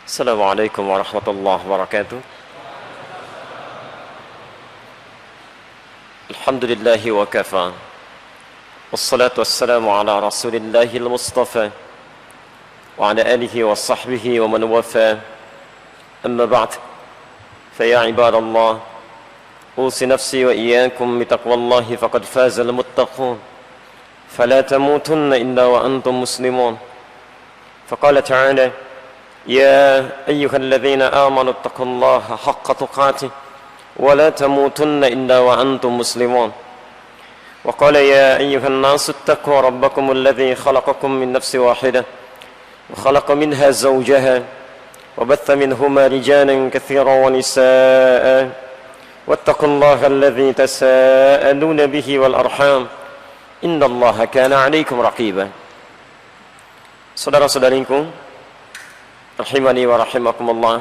Assalamualaikum warahmatullahi wabarakatuh. Alhamdulillahi wa kafa. Wassalatu wassalamu ala rasulillahil mustafa wa ala alihi wa sahbihi wa man wafa. Amma ba'd. Faya ibadallah, usi nafsi wa iyyakum bitaqwallahi faqad fazal muttaqun. Fala tamutunna illa wa antum muslimun. Faqala ta'ala: يا أيها الذين آمنوا اتقوا الله حق تقاته ولا تموتن إلا وأنتم مسلمون. وقال يا أيها الناس اتقوا ربكم الذي خلقكم من نفس واحدة وخلق منها زوجها وبث منهما رجالا كثيرا ونساء واتقوا الله الذي تساءلون به والأرحام إن الله كان عليكم رقيبا. Saudara-saudariku rahimani wa rahimakumullah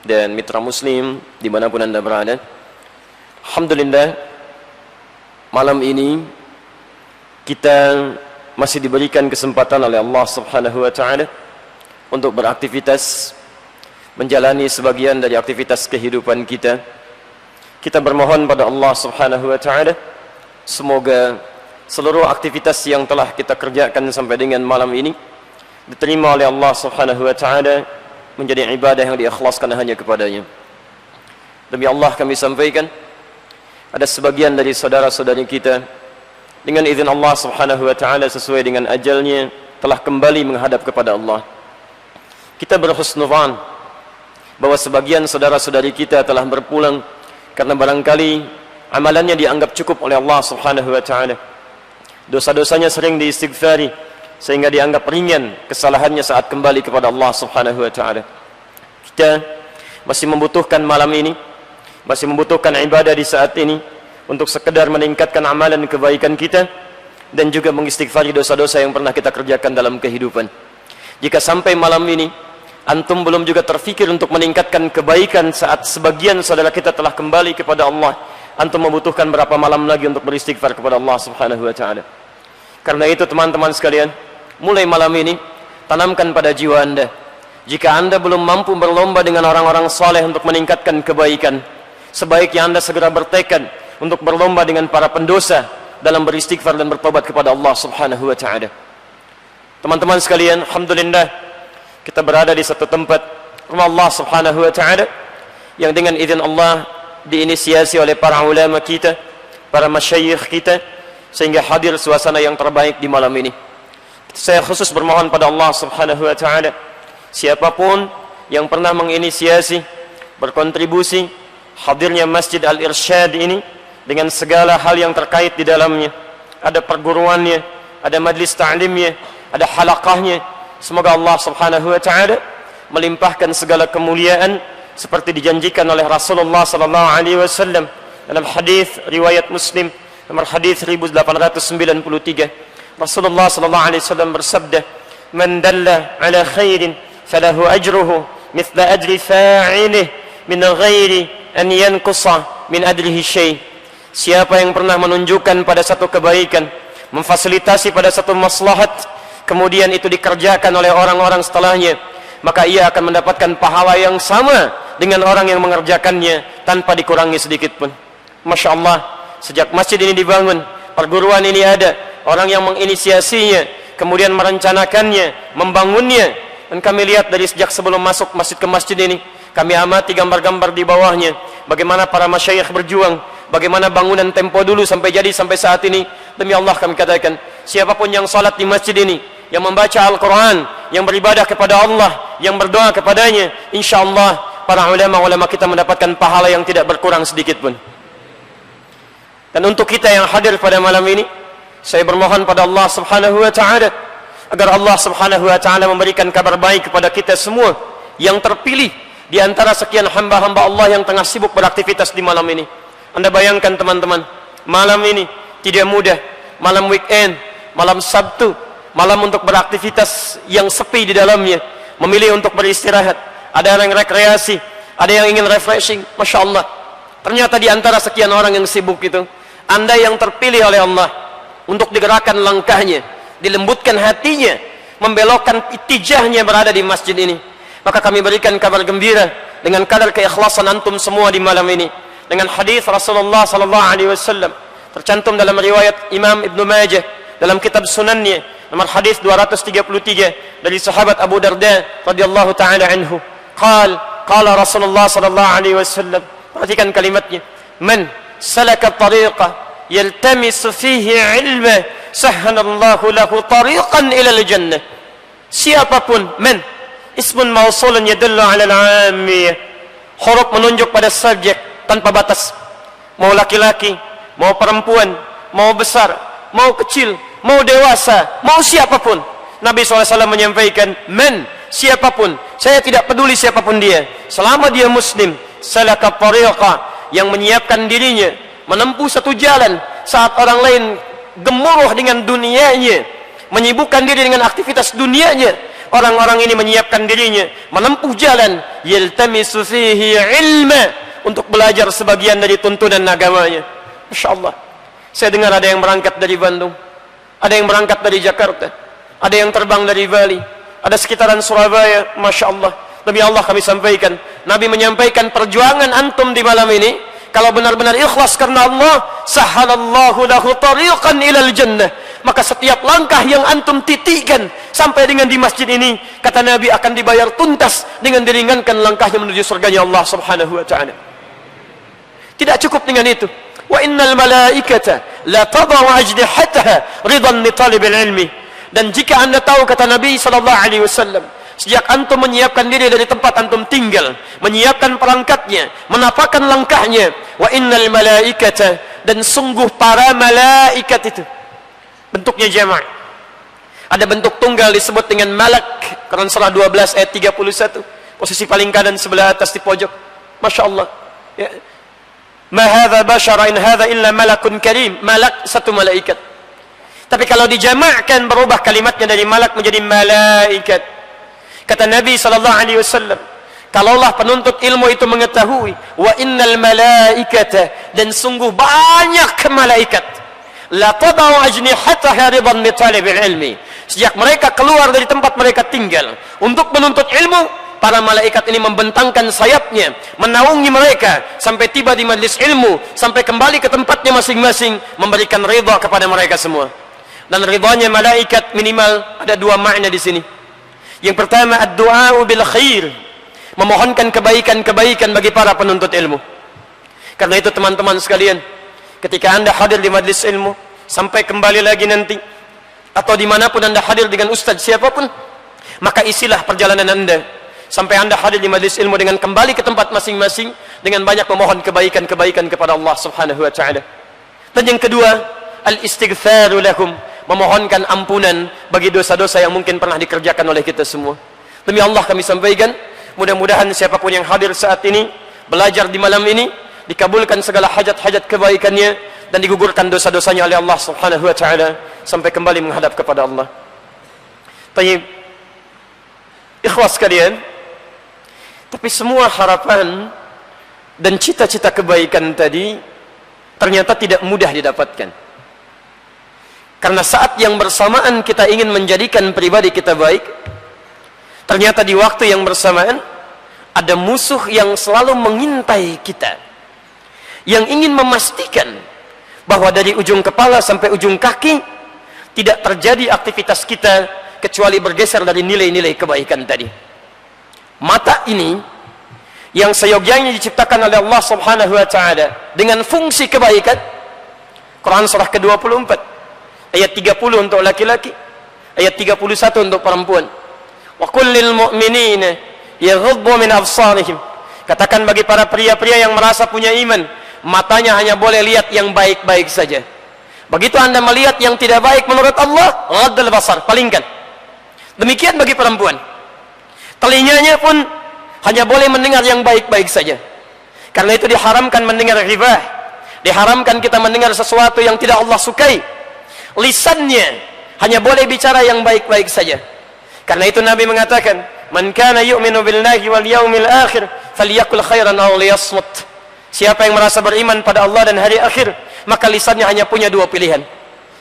dan mitra muslim dimanapun anda berada, alhamdulillah malam ini kita masih diberikan kesempatan oleh Allah subhanahu wa ta'ala untuk beraktivitas, menjalani sebagian dari aktivitas kehidupan kita. Kita bermohon pada Allah subhanahu wa ta'ala semoga seluruh aktivitas yang telah kita kerjakan sampai dengan malam ini diterima oleh Allah subhanahu wa ta'ala menjadi ibadah yang diikhlaskan hanya kepadanya. Demi Allah kami sampaikan, ada sebagian dari saudara-saudari kita dengan izin Allah subhanahu wa ta'ala sesuai dengan ajalnya telah kembali menghadap kepada Allah. Kita berhusnuzan bahwa sebagian saudara-saudari kita telah berpulang karena barangkali amalannya dianggap cukup oleh Allah subhanahu wa ta'ala. Dosa-dosanya sering diistighfari sehingga dianggap ringan kesalahannya saat kembali kepada Allah subhanahu wa ta'ala. Kita masih membutuhkan malam ini, masih membutuhkan ibadah di saat ini untuk sekedar meningkatkan amalan kebaikan kita dan juga mengistighfari dosa-dosa yang pernah kita kerjakan dalam kehidupan. Jika sampai malam ini antum belum juga terfikir untuk meningkatkan kebaikan saat sebagian saudara kita telah kembali kepada Allah, antum membutuhkan berapa malam lagi untuk beristighfar kepada Allah subhanahu wa ta'ala. Karena itu teman-teman sekalian, mulai malam ini tanamkan pada jiwa anda, jika anda belum mampu berlomba dengan orang-orang saleh untuk meningkatkan kebaikan, sebaiknya anda segera bertekad untuk berlomba dengan para pendosa dalam beristighfar dan bertobat kepada Allah subhanahu wa ta'ala. Teman-teman sekalian, alhamdulillah kita berada di satu tempat rumah Allah subhanahu wa ta'ala yang dengan izin Allah diinisiasi oleh para ulama kita, para masyayikh kita, sehingga hadir suasana yang terbaik di malam ini. Saya khusus bermohon pada Allah subhanahu wa ta'ala, siapapun yang pernah menginisiasi, berkontribusi hadirnya Masjid Al-Irsyad ini dengan segala hal yang terkait di dalamnya, ada perguruannya, ada majlis ta'limnya, ada halaqahnya, semoga Allah subhanahu wa ta'ala melimpahkan segala kemuliaan seperti dijanjikan oleh Rasulullah sallallahu alaihi wasallam dalam hadis riwayat Muslim nomor hadis 1893. Rasulullah sallallahu alaihi wasallam bersabda, "Man dalla ala khairin falahu ajruhu mithla ajri fa'ilih min ghairi an yanqusa min ajrihi syai'." Siapa yang pernah menunjukkan pada satu kebaikan, memfasilitasi pada satu maslahat, kemudian itu dikerjakan oleh orang-orang setelahnya, maka ia akan mendapatkan pahala yang sama dengan orang yang mengerjakannya tanpa dikurangi sedikit pun. Masya Allah, sejak masjid ini dibangun, perguruan ini ada, orang yang menginisiasinya, kemudian merencanakannya, membangunnya, dan kami lihat dari sejak sebelum masuk masjid ke masjid ini, kami amati gambar-gambar di bawahnya, bagaimana para masyayikh berjuang, bagaimana bangunan tempo dulu sampai jadi sampai saat ini. Demi Allah kami katakan, siapapun yang salat di masjid ini, yang membaca Al-Quran, yang beribadah kepada Allah, yang berdoa kepadanya, insya Allah para ulama-ulama kita mendapatkan pahala yang tidak berkurang sedikit pun. Dan untuk kita yang hadir pada malam ini, saya bermohon pada Allah subhanahu wa ta'ala agar Allah subhanahu wa ta'ala memberikan kabar baik kepada kita semua yang terpilih di antara sekian hamba-hamba Allah yang tengah sibuk beraktivitas di malam ini. Anda bayangkan teman-teman, malam ini tidak mudah, malam weekend, malam Sabtu, malam untuk beraktivitas yang sepi di dalamnya, memilih untuk beristirahat, ada yang rekreasi, ada yang ingin refreshing. Masya Allah, ternyata di antara sekian orang yang sibuk itu, Anda yang terpilih oleh Allah untuk digerakkan langkahnya, dilembutkan hatinya, membelokkan itijahnya berada di masjid ini. Maka kami berikan kabar gembira dengan kadar keikhlasan antum semua di malam ini dengan hadis Rasulullah sallallahu alaihi wasallam tercantum dalam riwayat Imam Ibnu Majah dalam kitab Sunannya nomor hadis 233 dari sahabat Abu Darda radhiyallahu taala anhu. Qala Rasulullah sallallahu alaihi wasallam, perhatikan kalimatnya, man salaka tariqa yaltamisu fihi ilma sahhalallahu lahu tariqan ila al-jannah. Siapapun, man ismun mausulun yadullu ala al-'ammiyah, huruf menunjuk pada subjek tanpa batas, mau laki-laki, mau perempuan, mau besar, mau kecil, mau dewasa, mau siapapun. Nabi SAW menyampaikan, man, siapapun, saya tidak peduli siapapun dia, selama dia muslim, salaka tariqa, yang menyiapkan dirinya menempuh satu jalan saat orang lain gemuruh dengan dunianya, menyibukkan diri dengan aktivitas dunianya. Orang-orang ini menyiapkan dirinya menempuh jalan yaltamisu fihi ilma, untuk belajar sebagian dari tuntunan agamanya. Masya Allah, saya dengar ada yang berangkat dari Bandung, ada yang berangkat dari Jakarta, ada yang terbang dari Bali, ada sekitaran Surabaya. Masya Allah, demi Allah kami sampaikan, Nabi menyampaikan perjuangan antum di malam ini, kalau benar-benar ikhlas karena Allah, sahhalallahu lahu tariqan ilal jannah, maka setiap langkah yang antum titikkan sampai dengan di masjid ini, kata Nabi, akan dibayar tuntas dengan diringankan langkahnya menuju surganya Allah subhanahu wa ta'ala. Tidak cukup dengan itu, wa innal malaikata la tadau ajnihataha ridan li talibil ilmi. Dan jika anda tahu, kata Nabi SAW, sejak antum menyiapkan diri dari tempat antum tinggal, menyiapkan perangkatnya, menapakkan langkahnya, wa innal malaikata, dan sungguh para malaikat itu bentuknya jama'. Ada bentuk tunggal disebut dengan malak, Quran surah 12 ayat 31, posisi paling kanan sebelah atas di pojok. Masya Allah, ya. Ma hadza bashara in hadza illa malakun karim. Malak, satu malaikat. Tapi kalau dijamakkan, berubah kalimatnya dari malak menjadi malaikat. Kata Nabi SAW, kalaulah penuntut ilmu itu mengetahui, wa innal malaikata, dan sungguh banyak malaikat, la tadau ajnihataha ridan li talibil ilmi, sejak mereka keluar dari tempat mereka tinggal untuk menuntut ilmu, para malaikat ini membentangkan sayapnya, menaungi mereka sampai tiba di majlis ilmu, sampai kembali ke tempatnya masing-masing, memberikan ridha kepada mereka semua. Dan ridhanya malaikat minimal ada dua makna di sini. Yang pertama, ad-du'a bil khair, memohonkan kebaikan-kebaikan bagi para penuntut ilmu. Karena itu teman-teman sekalian, ketika anda hadir di majlis ilmu, sampai kembali lagi nanti, atau dimanapun anda hadir dengan ustaz siapapun, maka isilah perjalanan anda sampai anda hadir di majlis ilmu dengan kembali ke tempat masing-masing dengan banyak memohon kebaikan-kebaikan kepada Allah subhanahu wa ta'ala. Dan yang kedua, al-istighfaru lahum, memohonkan ampunan bagi dosa-dosa yang mungkin pernah dikerjakan oleh kita semua. Demi Allah kami sampaikan, mudah-mudahan siapapun yang hadir saat ini, belajar di malam ini, dikabulkan segala hajat-hajat kebaikannya dan digugurkan dosa-dosanya oleh Allah subhanahu wa ta'ala sampai kembali menghadap kepada Allah. Tayyib, ikhwas kalian, tapi semua harapan dan cita-cita kebaikan tadi ternyata tidak mudah didapatkan. Karena saat yang bersamaan kita ingin menjadikan pribadi kita baik, ternyata di waktu yang bersamaan ada musuh yang selalu mengintai kita, yang ingin memastikan bahwa dari ujung kepala sampai ujung kaki tidak terjadi aktivitas kita kecuali bergeser dari nilai-nilai kebaikan tadi. Mata ini yang seyogyanya diciptakan oleh Allah subhanahu wa ta'ala dengan fungsi kebaikan, Quran surah ke-24 ayat 30 untuk laki-laki, ayat 31 untuk perempuan. Wa kullil mu'minina yaghuddu min absarihim, katakan bagi para pria-pria yang merasa punya iman, matanya hanya boleh lihat yang baik-baik saja. Begitu anda melihat yang tidak baik menurut Allah, ghaddul basar, palingkan. Demikian bagi perempuan, telinganya pun hanya boleh mendengar yang baik-baik saja. Karena itu diharamkan mendengar ghibah, diharamkan kita mendengar sesuatu yang tidak Allah sukai. Lisannya hanya boleh bicara yang baik-baik saja. Karena itu Nabi mengatakan, man kana yu'minu billahi wal yaumil akhir falyakul khairan aw liyasmut. Siapa yang merasa beriman pada Allah dan hari akhir, maka lisannya hanya punya dua pilihan.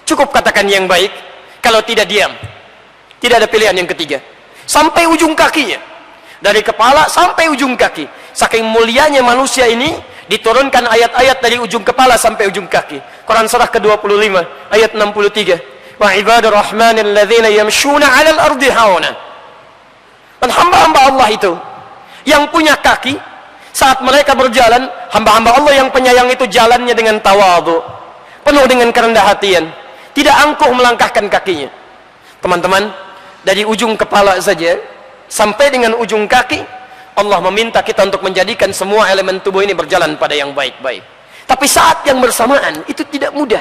Cukup katakan yang baik, kalau tidak diam. Tidak ada pilihan yang ketiga. Sampai ujung kakinya, Dari kepala sampai ujung kaki. Saking mulianya manusia ini, diturunkan ayat-ayat dari ujung kepala sampai ujung kaki. Quran surah ke-25 ayat 63. Wa ibadur rahmanil ladzina yamshuna 'alal ardi hauna. Dan hamba-hamba Allah itu yang punya kaki, saat mereka berjalan, hamba-hamba Allah yang penyayang itu jalannya dengan tawadhu, penuh dengan kerendah hatian, tidak angkuh melangkahkan kakinya. Teman-teman, dari ujung kepala saja sampai dengan ujung kaki, Allah meminta kita untuk menjadikan semua elemen tubuh ini berjalan pada yang baik-baik. Tapi saat yang bersamaan itu tidak mudah,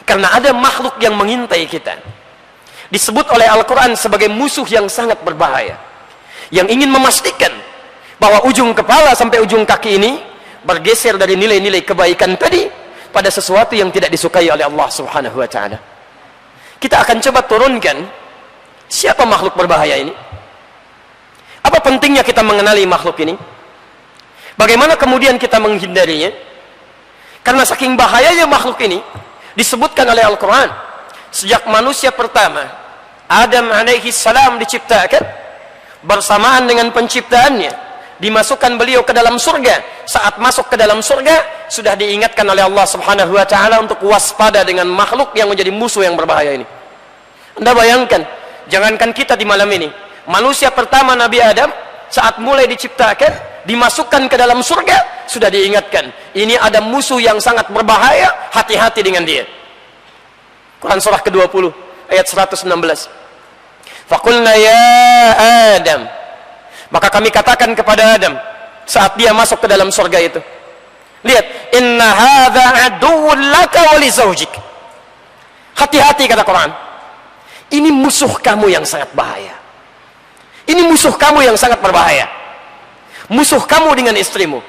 karena ada makhluk yang mengintai kita. Disebut oleh Al-Quran sebagai musuh yang sangat berbahaya, yang ingin memastikan bahwa ujung kepala sampai ujung kaki ini bergeser dari nilai-nilai kebaikan tadi pada sesuatu yang tidak disukai oleh Allah Subhanahu wa ta'ala. Kita akan coba turunkan siapa makhluk berbahaya ini. Apa pentingnya kita mengenali makhluk ini? Bagaimana kemudian kita menghindarinya? Karena saking bahayanya makhluk ini, disebutkan oleh Al-Quran, sejak manusia pertama Adam alaihi salam diciptakan, bersamaan dengan penciptaannya dimasukkan beliau ke dalam surga. Saat masuk ke dalam surga, sudah diingatkan oleh Allah Subhanahu wa ta'ala untuk waspada dengan makhluk yang menjadi musuh yang berbahaya ini. Anda bayangkan, jangankan kita di malam ini, manusia pertama Nabi Adam saat mulai diciptakan, dimasukkan ke dalam surga, sudah diingatkan, ini ada musuh yang sangat berbahaya, hati-hati dengan dia. Quran surah ke-20 ayat 116. Faqulna ya Adam, maka kami katakan kepada Adam saat dia masuk ke dalam surga itu, lihat, inna hadza aduwwun laka wa li zawjik. Hati-hati, kata Quran, ini musuh kamu yang sangat bahaya. Ini musuh kamu yang sangat berbahaya. Musuh kamu dengan istrimu.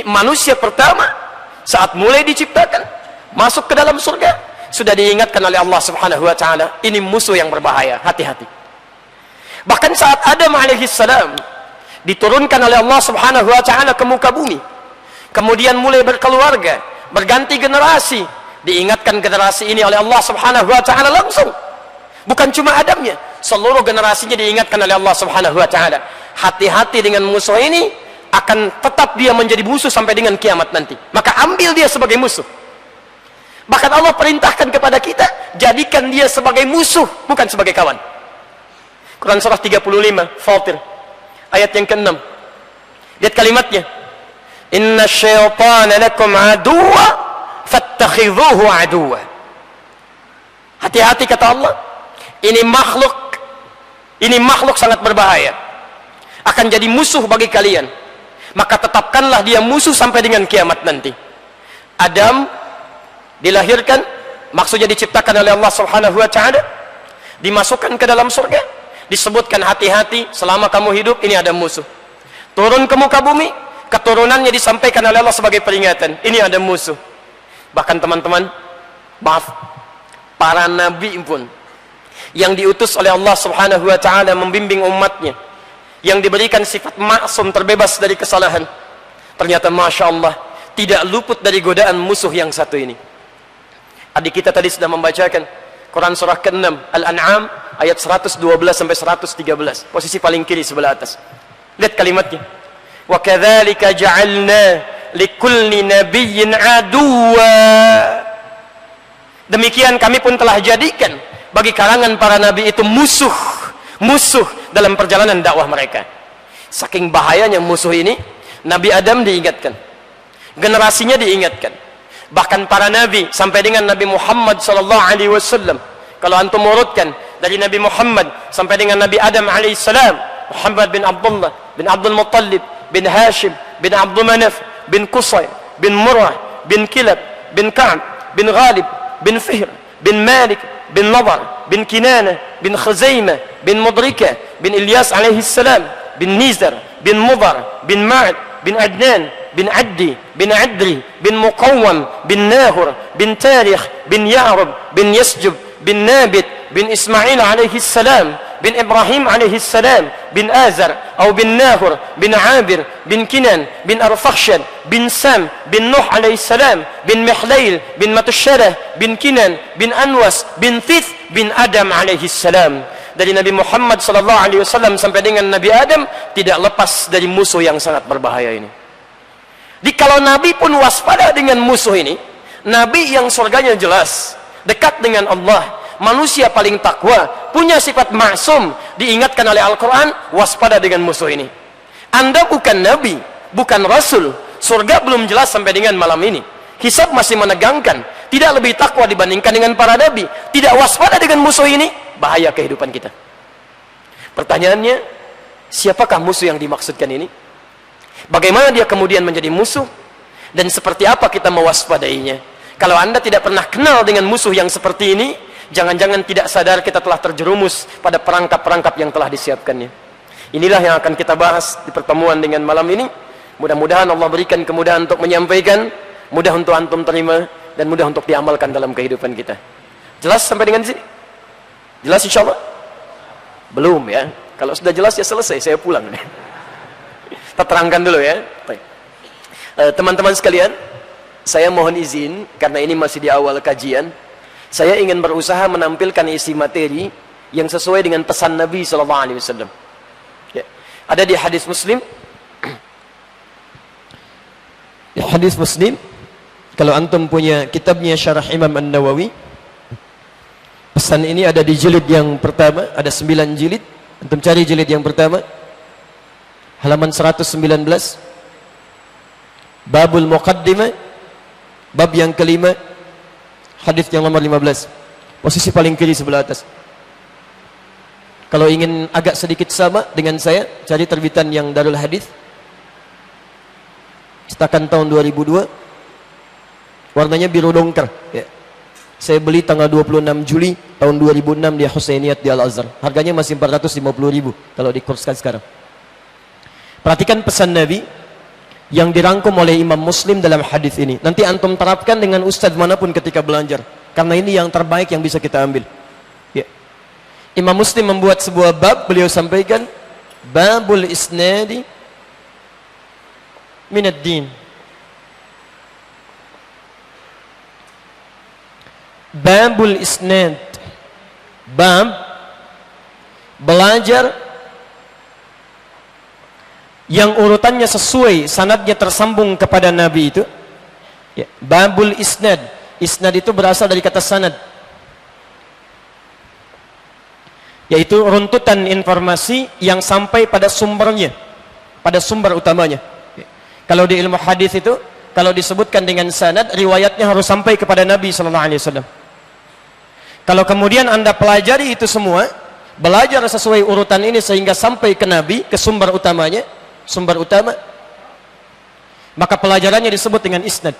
Manusia pertama saat mulai diciptakan masuk ke dalam surga, sudah diingatkan oleh Allah Subhanahu wa ta'ala, ini musuh yang berbahaya, hati-hati. Bahkan saat Adam alaihi salam diturunkan oleh Allah Subhanahu wa ta'ala ke muka bumi, kemudian mulai berkeluarga, berganti generasi, diingatkan generasi ini oleh Allah Subhanahu wa ta'ala langsung. Bukan cuma Adamnya, seluruh generasinya diingatkan oleh Allah Subhanahu wa ta'ala, hati-hati dengan musuh ini, akan tetap dia menjadi musuh sampai dengan kiamat nanti. Maka ambil dia sebagai musuh. Bahkan Allah perintahkan kepada kita, jadikan dia sebagai musuh, bukan sebagai kawan. Quran surah 35 Fatir ayat yang ke-6. Lihat kalimatnya, inna syaitana lakum aduwa fattakhidhuhu aduwa. Hati-hati, kata Allah, ini makhluk sangat berbahaya, akan jadi musuh bagi kalian, maka tetapkanlah dia musuh sampai dengan kiamat nanti. Adam dilahirkan, maksudnya diciptakan oleh Allah Subhanahu wa ta'ala, dimasukkan ke dalam surga, disebutkan hati-hati selama kamu hidup, ini ada musuh. Turun ke muka bumi, keturunannya disampaikan oleh Allah sebagai peringatan, ini ada musuh. Bahkan teman-teman, maaf, para nabi pun yang diutus oleh Allah Subhanahu wa ta'ala membimbing umatnya, yang diberikan sifat maksum, terbebas dari kesalahan, ternyata Masya Allah tidak luput dari godaan musuh yang satu ini. Adik kita tadi sudah membacakan Quran surah ke-6 Al-An'am ayat 112 sampai 113, posisi paling kiri sebelah atas. Lihat kalimatnya, wa kadzalika ja'alna likulli nabiyyin aduwa. Demikian kami pun telah jadikan bagi kalangan para nabi itu musuh dalam perjalanan dakwah mereka. Saking bahayanya musuh ini, Nabi Adam diingatkan, generasinya diingatkan, bahkan para nabi sampai dengan Nabi Muhammad sallallahu alaihi wasallam. Kalau antum urutkan dari Nabi Muhammad sampai dengan Nabi Adam alaihi salam, Muhammad bin Abdullah bin Abdul Muttalib bin Hashim bin Abdul Manaf bin Qusay bin Murrah bin Kilab bin Ka'b bin Ghalib bin Fihr bin Malik bin Nadar bin Kinana bin Khuzaimah bin Mudrika bin Ilyas alaihi salam bin Nizar bin Mudar bin Ma'ad bin Adnan bin Addi bin Adri bin Muqawwam bin Nahur bin Tarikh bin Ya'rub bin Yasjub bin Nabit bin Ismail alaihi salam bin Ibrahim alaihi salam bin Azar atau bin Nahur bin Abir bin Kinan bin Arfakhshad bin Sam bin Nuh alaihi salam bin Mihlail bin Matusyarah bin Kinan bin Anwas bin Thith bin Adam alaihi salam. dari Nabi Muhammad SAW sampai dengan Nabi Adam tidak lepas dari musuh yang sangat berbahaya ini. Jadi kalau Nabi pun waspada dengan musuh ini, Nabi yang surganya jelas, dekat dengan Allah, manusia paling takwa, punya sifat maksum, diingatkan oleh Al-Quran, waspada dengan musuh ini. Anda bukan Nabi, bukan Rasul, surga belum jelas sampai dengan malam ini, hisab masih menegangkan, tidak lebih takwa dibandingkan dengan para Nabi, tidak waspada dengan musuh ini, bahaya kehidupan kita. Pertanyaannya, siapakah musuh yang dimaksudkan ini? Bagaimana dia kemudian menjadi musuh? Dan seperti apa kita mewaspadainya? Kalau Anda tidak pernah kenal dengan musuh yang seperti ini, jangan-jangan tidak sadar kita telah terjerumus pada perangkap-perangkap yang telah disiapkannya. Inilah yang akan kita bahas di pertemuan dengan malam ini. Mudah-mudahan Allah berikan kemudahan untuk menyampaikan, mudah untuk antum terima, dan mudah untuk diamalkan dalam kehidupan kita. Jelas sampai dengan sini? Jelas insya Allah? Belum ya. Kalau sudah jelas ya selesai, saya pulang. Kita terangkan dulu ya. Teman-teman sekalian, saya mohon izin karena ini masih di awal kajian. Saya ingin berusaha menampilkan isi materi yang sesuai dengan pesan Nabi SAW. Ya. Ada di hadis Muslim. Di hadis Muslim, kalau antum punya kitabnya Syarah Imam An-Nawawi, pesan ini ada di jilid yang pertama, ada 9 jilid. Antum cari jilid yang pertama, halaman 119, Babul Muqaddimah, bab yang kelima, hadis yang nomor 15, posisi paling kiri sebelah atas. Kalau ingin agak sedikit sama dengan saya, cari terbitan yang Darul Hadis, cetakan tahun 2002, warnanya biru dongker ya. Saya beli tanggal 26 Juli tahun 2006 di Husainiyat di Al-Azhar. Harganya masih 450.000 kalau dikurskan sekarang. Perhatikan pesan Nabi yang dirangkum oleh Imam Muslim dalam hadis ini. Nanti antum terapkan dengan ustadz manapun ketika belajar, karena ini yang terbaik yang bisa kita ambil ya. Imam Muslim membuat sebuah bab, beliau sampaikan babul isnadi minad din. Babul isnad, bab belajar yang urutannya sesuai, sanadnya tersambung kepada Nabi itu ya. Babul isnad, isnad itu berasal dari kata sanad, yaitu runtutan informasi yang sampai pada sumbernya, pada sumber utamanya ya. Kalau di ilmu hadis itu, kalau disebutkan dengan sanad, riwayatnya harus sampai kepada Nabi SAW. Kalau kemudian Anda pelajari itu semua, belajar sesuai urutan ini sehingga sampai ke Nabi, ke sumber utamanya, sumber utama, maka pelajarannya disebut dengan isnad.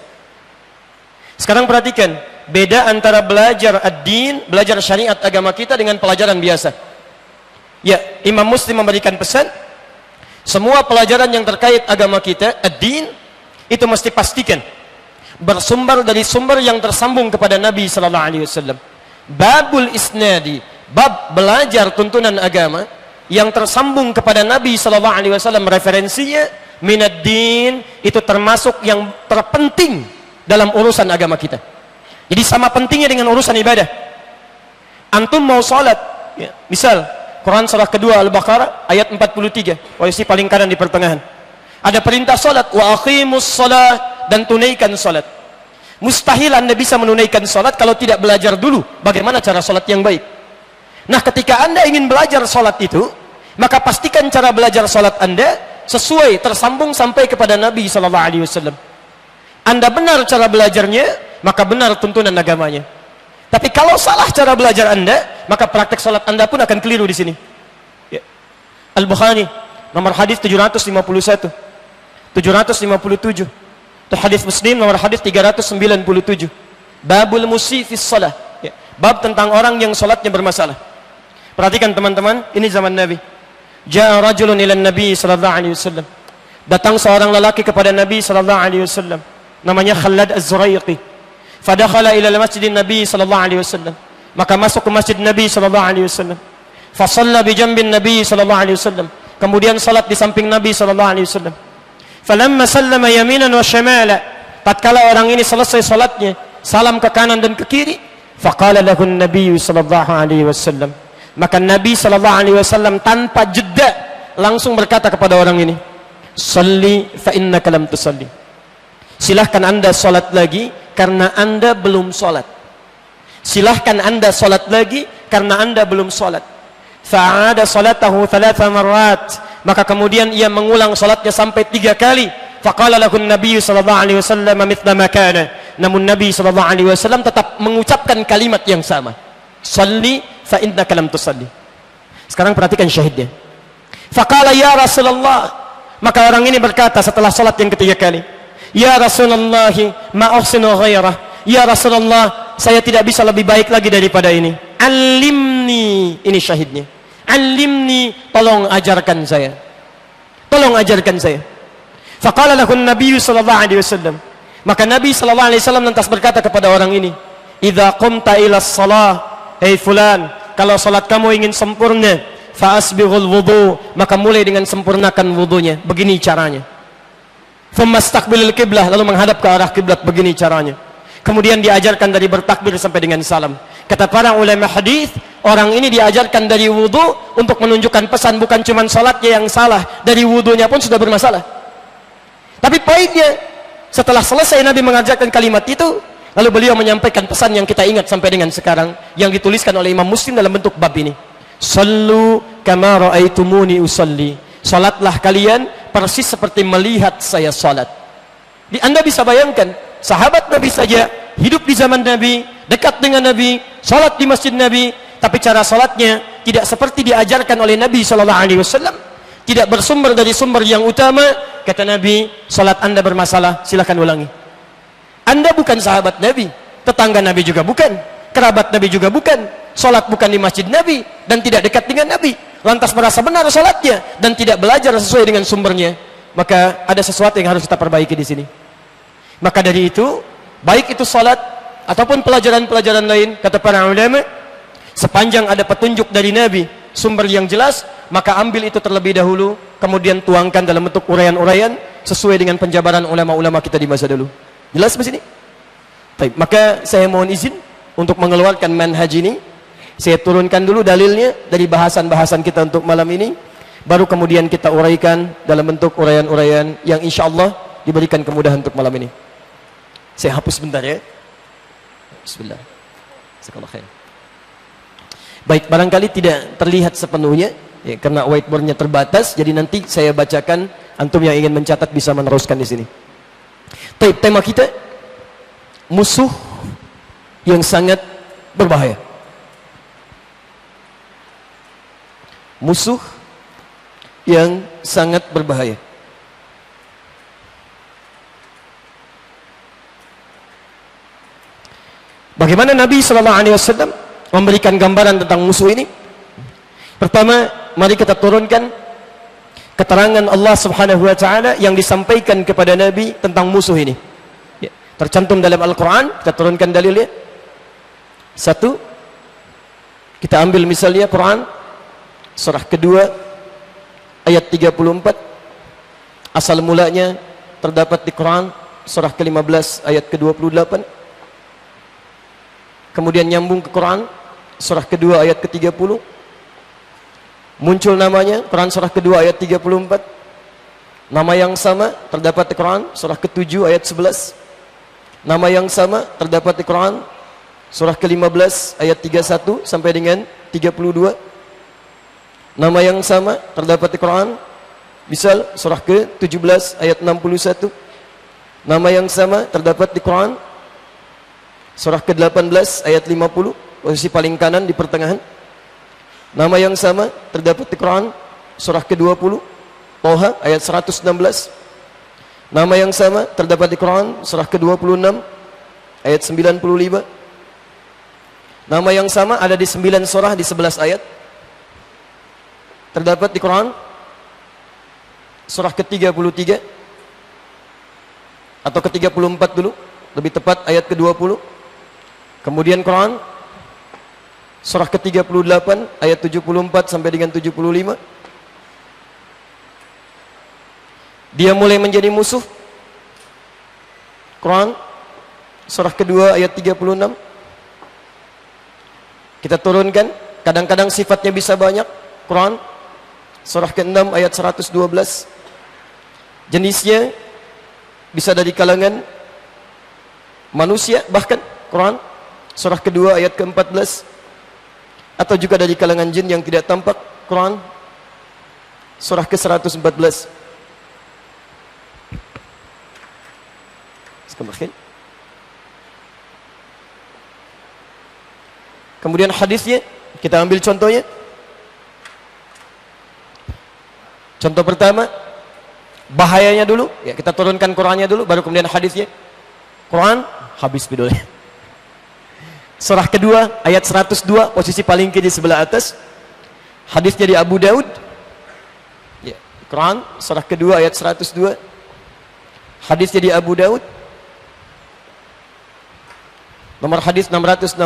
Sekarang perhatikan, beda antara belajar ad-din, belajar syariat agama kita dengan pelajaran biasa. Ya, Imam Muslim memberikan pesan, semua pelajaran yang terkait agama kita, ad-din, itu mesti pastikan bersumber dari sumber yang tersambung kepada Nabi SAW. Babul isnadi, bab belajar tuntunan agama yang tersambung kepada Nabi SAW, referensinya minad din, itu termasuk yang terpenting dalam urusan agama kita. Jadi sama pentingnya dengan urusan ibadah. Antum mau salat ya, misal Quran surah kedua Al-Baqarah ayat 43, posisi paling kanan di pertengahan, ada perintah salat, wa aqimus shalah, dan tunaikan salat. Mustahil Anda bisa menunaikan salat kalau tidak belajar dulu bagaimana cara salat yang baik. Nah, ketika Anda ingin belajar salat itu, maka pastikan cara belajar salat Anda sesuai, tersambung sampai kepada Nabi SAW. Anda benar cara belajarnya, maka benar tuntunan agamanya. Tapi kalau salah cara belajar Anda, maka praktek salat Anda pun akan keliru di sini ya. Al-Bukhari nomor hadis 751, 757. Hadis Muslim nomor hadis 397, babul musii fis shalah ya. Bab tentang orang yang salatnya bermasalah. Perhatikan teman-teman, ini zaman Nabi. Ja'a rajulun ila Nabi sallallahu alaihi wasallam, datang seorang lelaki kepada Nabi sallallahu alaihi wasallam, namanya Khalad Az-Zuraiqi. Fadakhala ila masjid Nabi sallallahu alaihi wasallam, maka masuk ke masjid Nabi sallallahu alaihi wasallam. Fa shalla bi jambin Nabi sallallahu alaihi wasallam, kemudian salat di samping Nabi sallallahu alaihi wasallam. Falamma sallama yaminan wa shimala, tatkala orang ini selesai salatnya, salam ke kanan dan ke kiri, faqala lahu an-nabiy sallallahu alaihi wasallam, Maka Nabi SAW tanpa jeda langsung berkata kepada orang ini, "Shalli fa innaka lam tusalli." Silahkan anda salat lagi karena anda belum salat. Silahkan anda salat lagi karena anda belum salat. Fa'ada salatahu 3 marrat. Maka kemudian ia mengulang salatnya sampai 3 kali. Faqala lahu Nabi sallallahu alaihi wasallam mithla ma kana. Namun Nabi sallallahu alaihi wasallam tetap mengucapkan kalimat yang sama. Shalli fa innaka lam tusalli. Sekarang perhatikan syahidnya. Faqala ya Rasulullah. Maka orang ini berkata setelah salat yang ketiga kali, "Ya Rasulullah, ma uhsinu ghairah." Ya Rasulullah, saya tidak bisa lebih baik lagi daripada ini. Alimni, ini syahidnya. Alimni, tolong ajarkan saya. Tolong ajarkan saya. Faqala lahu Nabi sallallahu alaihi wasallam. Maka Nabi sallallahu alaihi wasallam lantas berkata kepada orang ini, "Idza qumta ila shalah, hei fulan, kalau salat kamu ingin sempurna, fa asbighul wudu, maka mulai dengan sempurnakan wudunya. Begini caranya. Thumma istaqbilil qiblah, lalu menghadap ke arah kiblat, begini caranya." Kemudian diajarkan dari bertakbir sampai dengan salam. Kata para ulama hadis, orang ini diajarkan dari wudu untuk menunjukkan pesan bukan cuma salatnya yang salah, dari wudunya pun sudah bermasalah. Tapi poinnya, setelah selesai Nabi mengajarkan kalimat itu, lalu beliau menyampaikan pesan yang kita ingat sampai dengan sekarang, yang dituliskan oleh Imam Muslim dalam bentuk bab ini. Sallu kama ra'aitumuni usalli. Salatlah kalian persis seperti melihat saya salat. Anda bisa bayangkan, sahabat Nabi saja hidup di zaman Nabi, dekat dengan Nabi, salat di masjid Nabi, tapi cara salatnya tidak seperti diajarkan oleh Nabi SAW, tidak bersumber dari sumber yang utama. Kata Nabi, salat anda bermasalah, silakan ulangi. Anda bukan sahabat Nabi, tetangga Nabi juga bukan, kerabat Nabi juga bukan, salat bukan di masjid Nabi dan tidak dekat dengan Nabi, lantas merasa benar salatnya dan tidak belajar sesuai dengan sumbernya. Maka ada sesuatu yang harus kita perbaiki di sini. Maka dari itu, baik itu salat ataupun pelajaran-pelajaran lain, kata para ulama, sepanjang ada petunjuk dari Nabi, sumber yang jelas, maka ambil itu terlebih dahulu, kemudian tuangkan dalam bentuk uraian-uraian sesuai dengan penjabaran ulama-ulama kita di masa dulu. Jelas di sini? Baik, maka saya mohon izin untuk mengeluarkan manhaj ini. Saya turunkan dulu dalilnya dari bahasan-bahasan kita untuk malam ini, baru kemudian kita uraikan dalam bentuk uraian-uraian yang insyaallah diberikan kemudahan untuk malam ini. Saya hapus sebentar ya. Bismillah. Jazakallahu khair. Baik, barangkali tidak terlihat sepenuhnya ya, karena whiteboardnya terbatas, jadi nanti saya bacakan, antum yang ingin mencatat bisa meneruskan di sini. Baik, tema kita musuh yang sangat berbahaya. Musuh yang sangat berbahaya. Bagaimana Nabi SAW memberikan gambaran tentang musuh ini? Pertama, mari kita turunkan keterangan Allah Subhanahu wa taala yang disampaikan kepada Nabi tentang musuh ini. Ya, tercantum dalam Al-Qur'an, kita turunkan dalilnya. Satu, kita ambil misalnya Quran surah kedua ayat 34. Asal mulanya terdapat di Quran surah ke-15 ayat ke-28. Kemudian nyambung ke Quran surah kedua ayat ke-30. Muncul namanya Quran surah kedua ayat 34. Nama yang sama terdapat di Quran surah ke-7 ayat 11. Nama yang sama terdapat di Quran surah ke-15 ayat 31 sampai dengan 32. Nama yang sama terdapat di Quran misal surah ke-17 ayat 61. Nama yang sama terdapat di Quran surah ke-18 ayat 50, posisi paling kanan di pertengahan. Nama yang sama terdapat di Quran surah ke-20 Toha ayat 116. Nama yang sama terdapat di Quran surah ke-26 ayat 95. Nama yang sama ada di 9 surah di 11 ayat. Terdapat di Quran surah ke-33 atau ke-34 dulu, lebih tepat ayat ke-20. Kemudian Quran surah ke-38 ayat 74 sampai dengan 75. Dia mulai menjadi musuh. Quran surah kedua ayat 36. Kita turunkan Kadang-kadang sifatnya bisa banyak. Quran surah ke-6 ayat 112. Jenisnya bisa dari kalangan manusia, bahkan Quran surah kedua ayat ke-14, atau juga dari kalangan jin yang tidak tampak. Quran surah ke-114. Kemudian hadisnya kita ambil contohnya. Contoh pertama, bahayanya dulu, ya kita turunkan Qurannya dulu, baru kemudian hadisnya. Quran habis videonya. Surah kedua ayat 102, posisi paling kiri sebelah atas. Hadisnya di Abu Daud. Ya, Quran surah kedua ayat 102. Hadisnya di Abu Daud. Nomor hadis 666.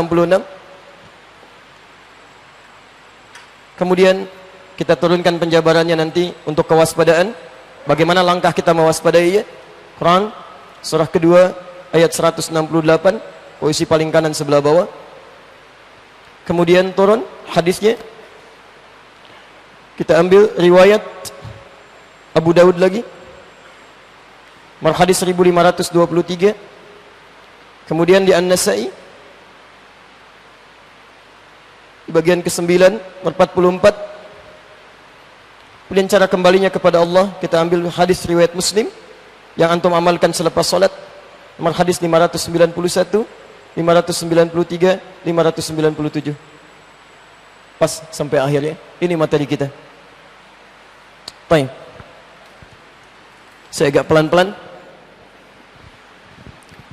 Kemudian kita turunkan penjabarannya nanti untuk kewaspadaan. Bagaimana langkah kita mewaspadainya? Quran surah kedua ayat 168, posisi paling kanan sebelah bawah. Kemudian turun hadisnya. Kita ambil riwayat Abu Daud lagi. Nomor hadis 1523. Kemudian di An-Nasa'i di bagian ke-9 nomor 44. Kemudian cara kembalinya kepada Allah, kita ambil hadis riwayat Muslim yang antum amalkan selepas salat. Nomor hadis 591, 593, 597. Pas sampai akhirnya. Ini materi kita. Baik. Saya agak pelan-pelan.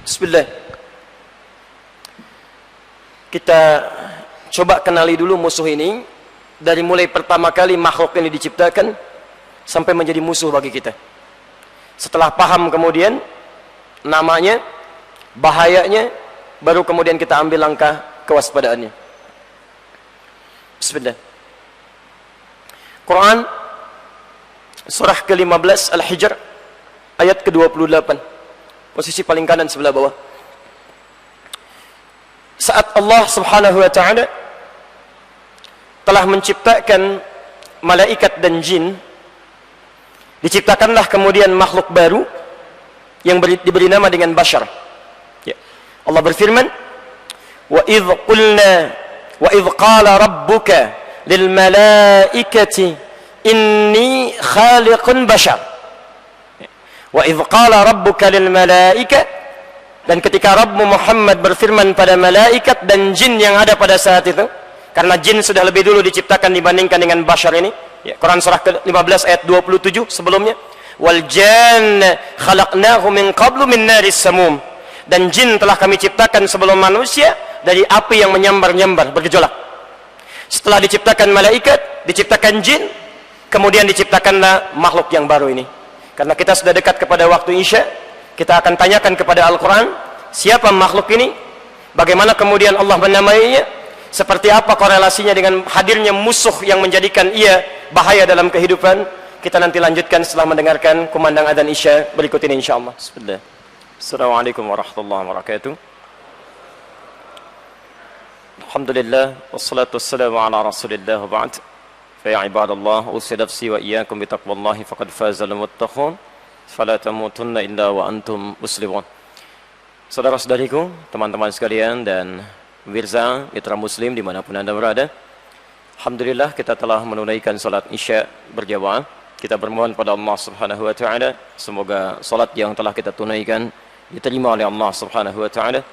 Bismillah. Kita coba kenali dulu musuh ini dari mulai pertama kali makhluk ini diciptakan sampai menjadi musuh bagi kita. Setelah paham kemudian namanya, bahayanya, baru kemudian kita ambil langkah kewaspadaannya. Bismillah. Quran surah ke-15 Al-Hijr ayat ke-28, posisi paling kanan sebelah bawah. Saat Allah Subhanahu wa ta'ala telah menciptakan malaikat dan jin, diciptakanlah kemudian makhluk baru yang diberi nama dengan bashar. Ya. Allah berfirman, wa idh qala rabbuka lil malaikati inni khaliqun bashar. Wa idh qala rabbuka lil malaikati, dan ketika Rabbmu Muhammad berfirman pada malaikat dan jin yang ada pada saat itu, karena jin sudah lebih dulu diciptakan dibandingkan dengan bashar ini. Ya, Quran surah ke-15 ayat 27 sebelumnya. Wal janna khalaqnahu min qablu min naris samum. Dan jin telah kami ciptakan sebelum manusia dari api yang menyambar-nyambar, bergejolak. Setelah diciptakan malaikat, diciptakan jin, kemudian diciptakanlah makhluk yang baru ini. Karena kita sudah dekat kepada waktu Isya, kita akan tanyakan kepada Al-Quran, siapa makhluk ini, bagaimana kemudian Allah menamainya, seperti apa korelasinya dengan hadirnya musuh yang menjadikan ia bahaya dalam kehidupan. Kita nanti lanjutkan setelah mendengarkan kumandang adzan Isya berikut ini insyaallah. Bismillah. Assalamualaikum warahmatullahi wabarakatuh. Alhamdulillah wassalatu wassalamu ala Rasulillah wa ba'd. Fa ya ibadallah, usi nafsi wa iyyakum bi taqwallahi faqad fazal muttaqun. Fala tamutunna illa wa antum muslimun. Saudara-saudariku, teman-teman sekalian dan pemirsa mitra muslim dimanapun anda berada, alhamdulillah kita telah menunaikan salat Isya berjamaah. Kita bermohon pada Allah Subhanahu wa taala semoga salat yang telah kita tunaikan diterima oleh Allah Subhanahu wa taala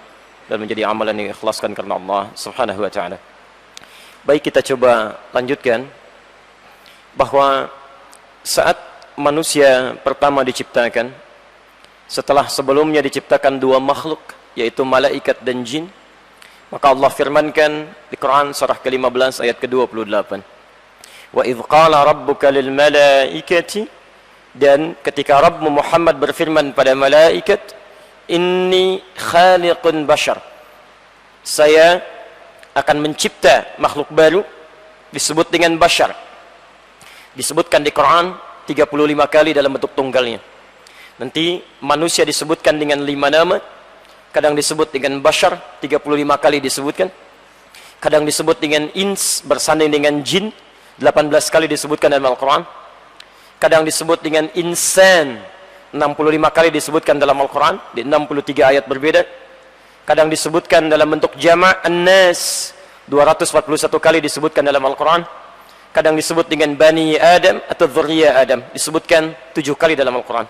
dan menjadi amalan yang ikhlaskan karena Allah Subhanahu wa taala. Baik, kita coba lanjutkan bahwa saat manusia pertama diciptakan, setelah sebelumnya diciptakan dua makhluk yaitu malaikat dan jin, maka Allah firmankan di Quran surah ke-15 ayat ke-28, wa idh qala rabbuka lil malaikati, dan ketika Rabbmu Muhammad berfirman pada malaikat, inni khaliqun bashar, saya akan mencipta makhluk baru, disebut dengan bashar. Disebutkan di Quran 35 kali dalam bentuk tunggalnya. Nanti manusia disebutkan dengan 5 nama, kadang disebut dengan bashar 35 kali disebutkan. Kadang disebut dengan ins, bersanding dengan jin, 18 kali disebutkan dalam Al-Quran. Kadang disebut dengan insan, 65 kali disebutkan dalam Al-Quran, di 63 ayat berbeda. Kadang disebutkan dalam bentuk jama' an-nas, 241 kali disebutkan dalam Al-Quran. Kadang disebut dengan Bani Adam atau Dzurriyyah Adam, disebutkan 7 kali dalam Al-Quran.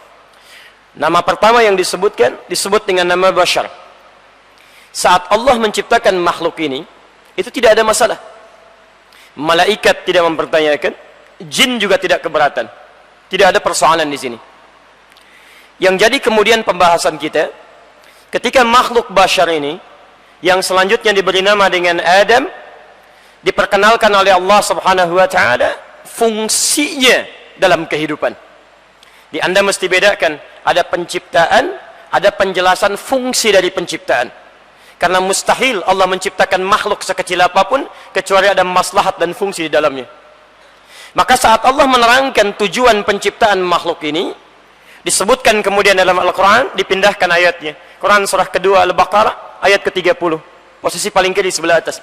Nama pertama yang disebutkan, disebut dengan nama Bashar. Saat Allah menciptakan makhluk ini, itu tidak ada masalah. Malaikat tidak mempertanyakan, jin juga tidak keberatan. Tidak ada persoalan di sini. Yang jadi kemudian pembahasan kita, ketika makhluk Bashar ini, yang selanjutnya diberi nama dengan Adam, diperkenalkan oleh Allah Subhanahu wa taala fungsinya dalam kehidupan. Di Anda mesti bedakan, ada penciptaan, ada penjelasan fungsi dari penciptaan. Karena mustahil Allah menciptakan makhluk sekecil apapun kecuali ada maslahat dan fungsi di dalamnya. Maka saat Allah menerangkan tujuan penciptaan makhluk ini, disebutkan kemudian dalam Al-Quran, dipindahkan ayatnya. Quran surah kedua Al-Baqarah ayat ke-30, posisi paling kiri sebelah atas.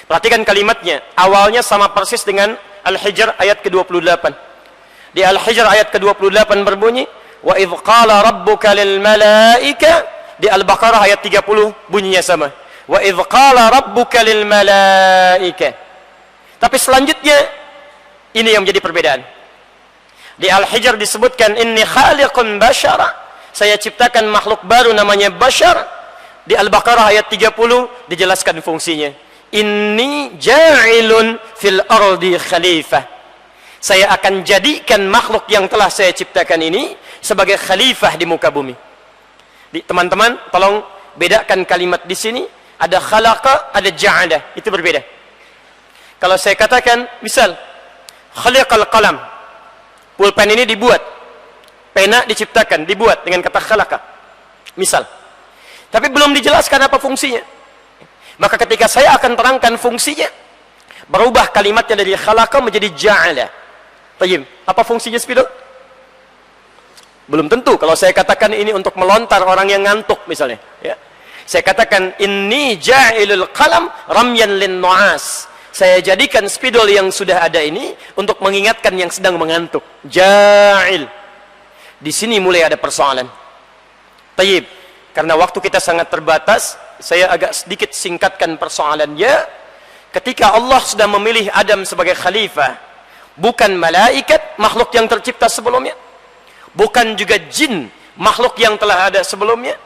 Perhatikan kalimatnya, awalnya sama persis dengan Al-Hijr ayat ke-28. Di Al-Hijr ayat ke-28 berbunyi, wa idh qala rabbuka lil malaika. Di Al-Baqarah ayat 30 bunyinya sama, wa idh qala rabbuka lil malaika. Tapi selanjutnya ini yang menjadi perbedaan. Di Al-Hijr disebutkan inni khaliqun bashara, saya ciptakan makhluk baru namanya Bashar. Di Al-Baqarah ayat 30 dijelaskan fungsinya, inni ja'ilun fil ardi khalifah, saya akan jadikan makhluk yang telah saya ciptakan ini sebagai khalifah di muka bumi. Teman-teman, tolong bedakan kalimat di sini. Ada khalaqa, ada ja'ala. Itu berbeda. Kalau saya katakan, misal, khaliqal qalam. Pulpen ini dibuat. Pena diciptakan, dibuat dengan kata khalaqa. Misal. Tapi belum dijelaskan apa fungsinya. Maka ketika saya akan terangkan fungsinya, berubah kalimatnya dari khalaqa menjadi ja'ala. Tayyib. Apa fungsinya spidol? Belum tentu. Kalau saya katakan ini untuk melontar orang yang ngantuk misalnya, ya. Saya katakan inni ja'ilul qalam ramyan lin nu'as, saya jadikan spidol yang sudah ada ini untuk mengingatkan yang sedang mengantuk. Ja'il. Di sini mulai ada persoalan. Tayyib. Karena waktu kita sangat terbatas, saya agak sedikit singkatkan persoalannya. Ketika Allah sudah memilih Adam sebagai khalifah, bukan malaikat, makhluk yang tercipta sebelumnya, bukan juga jin, makhluk yang telah ada sebelumnya,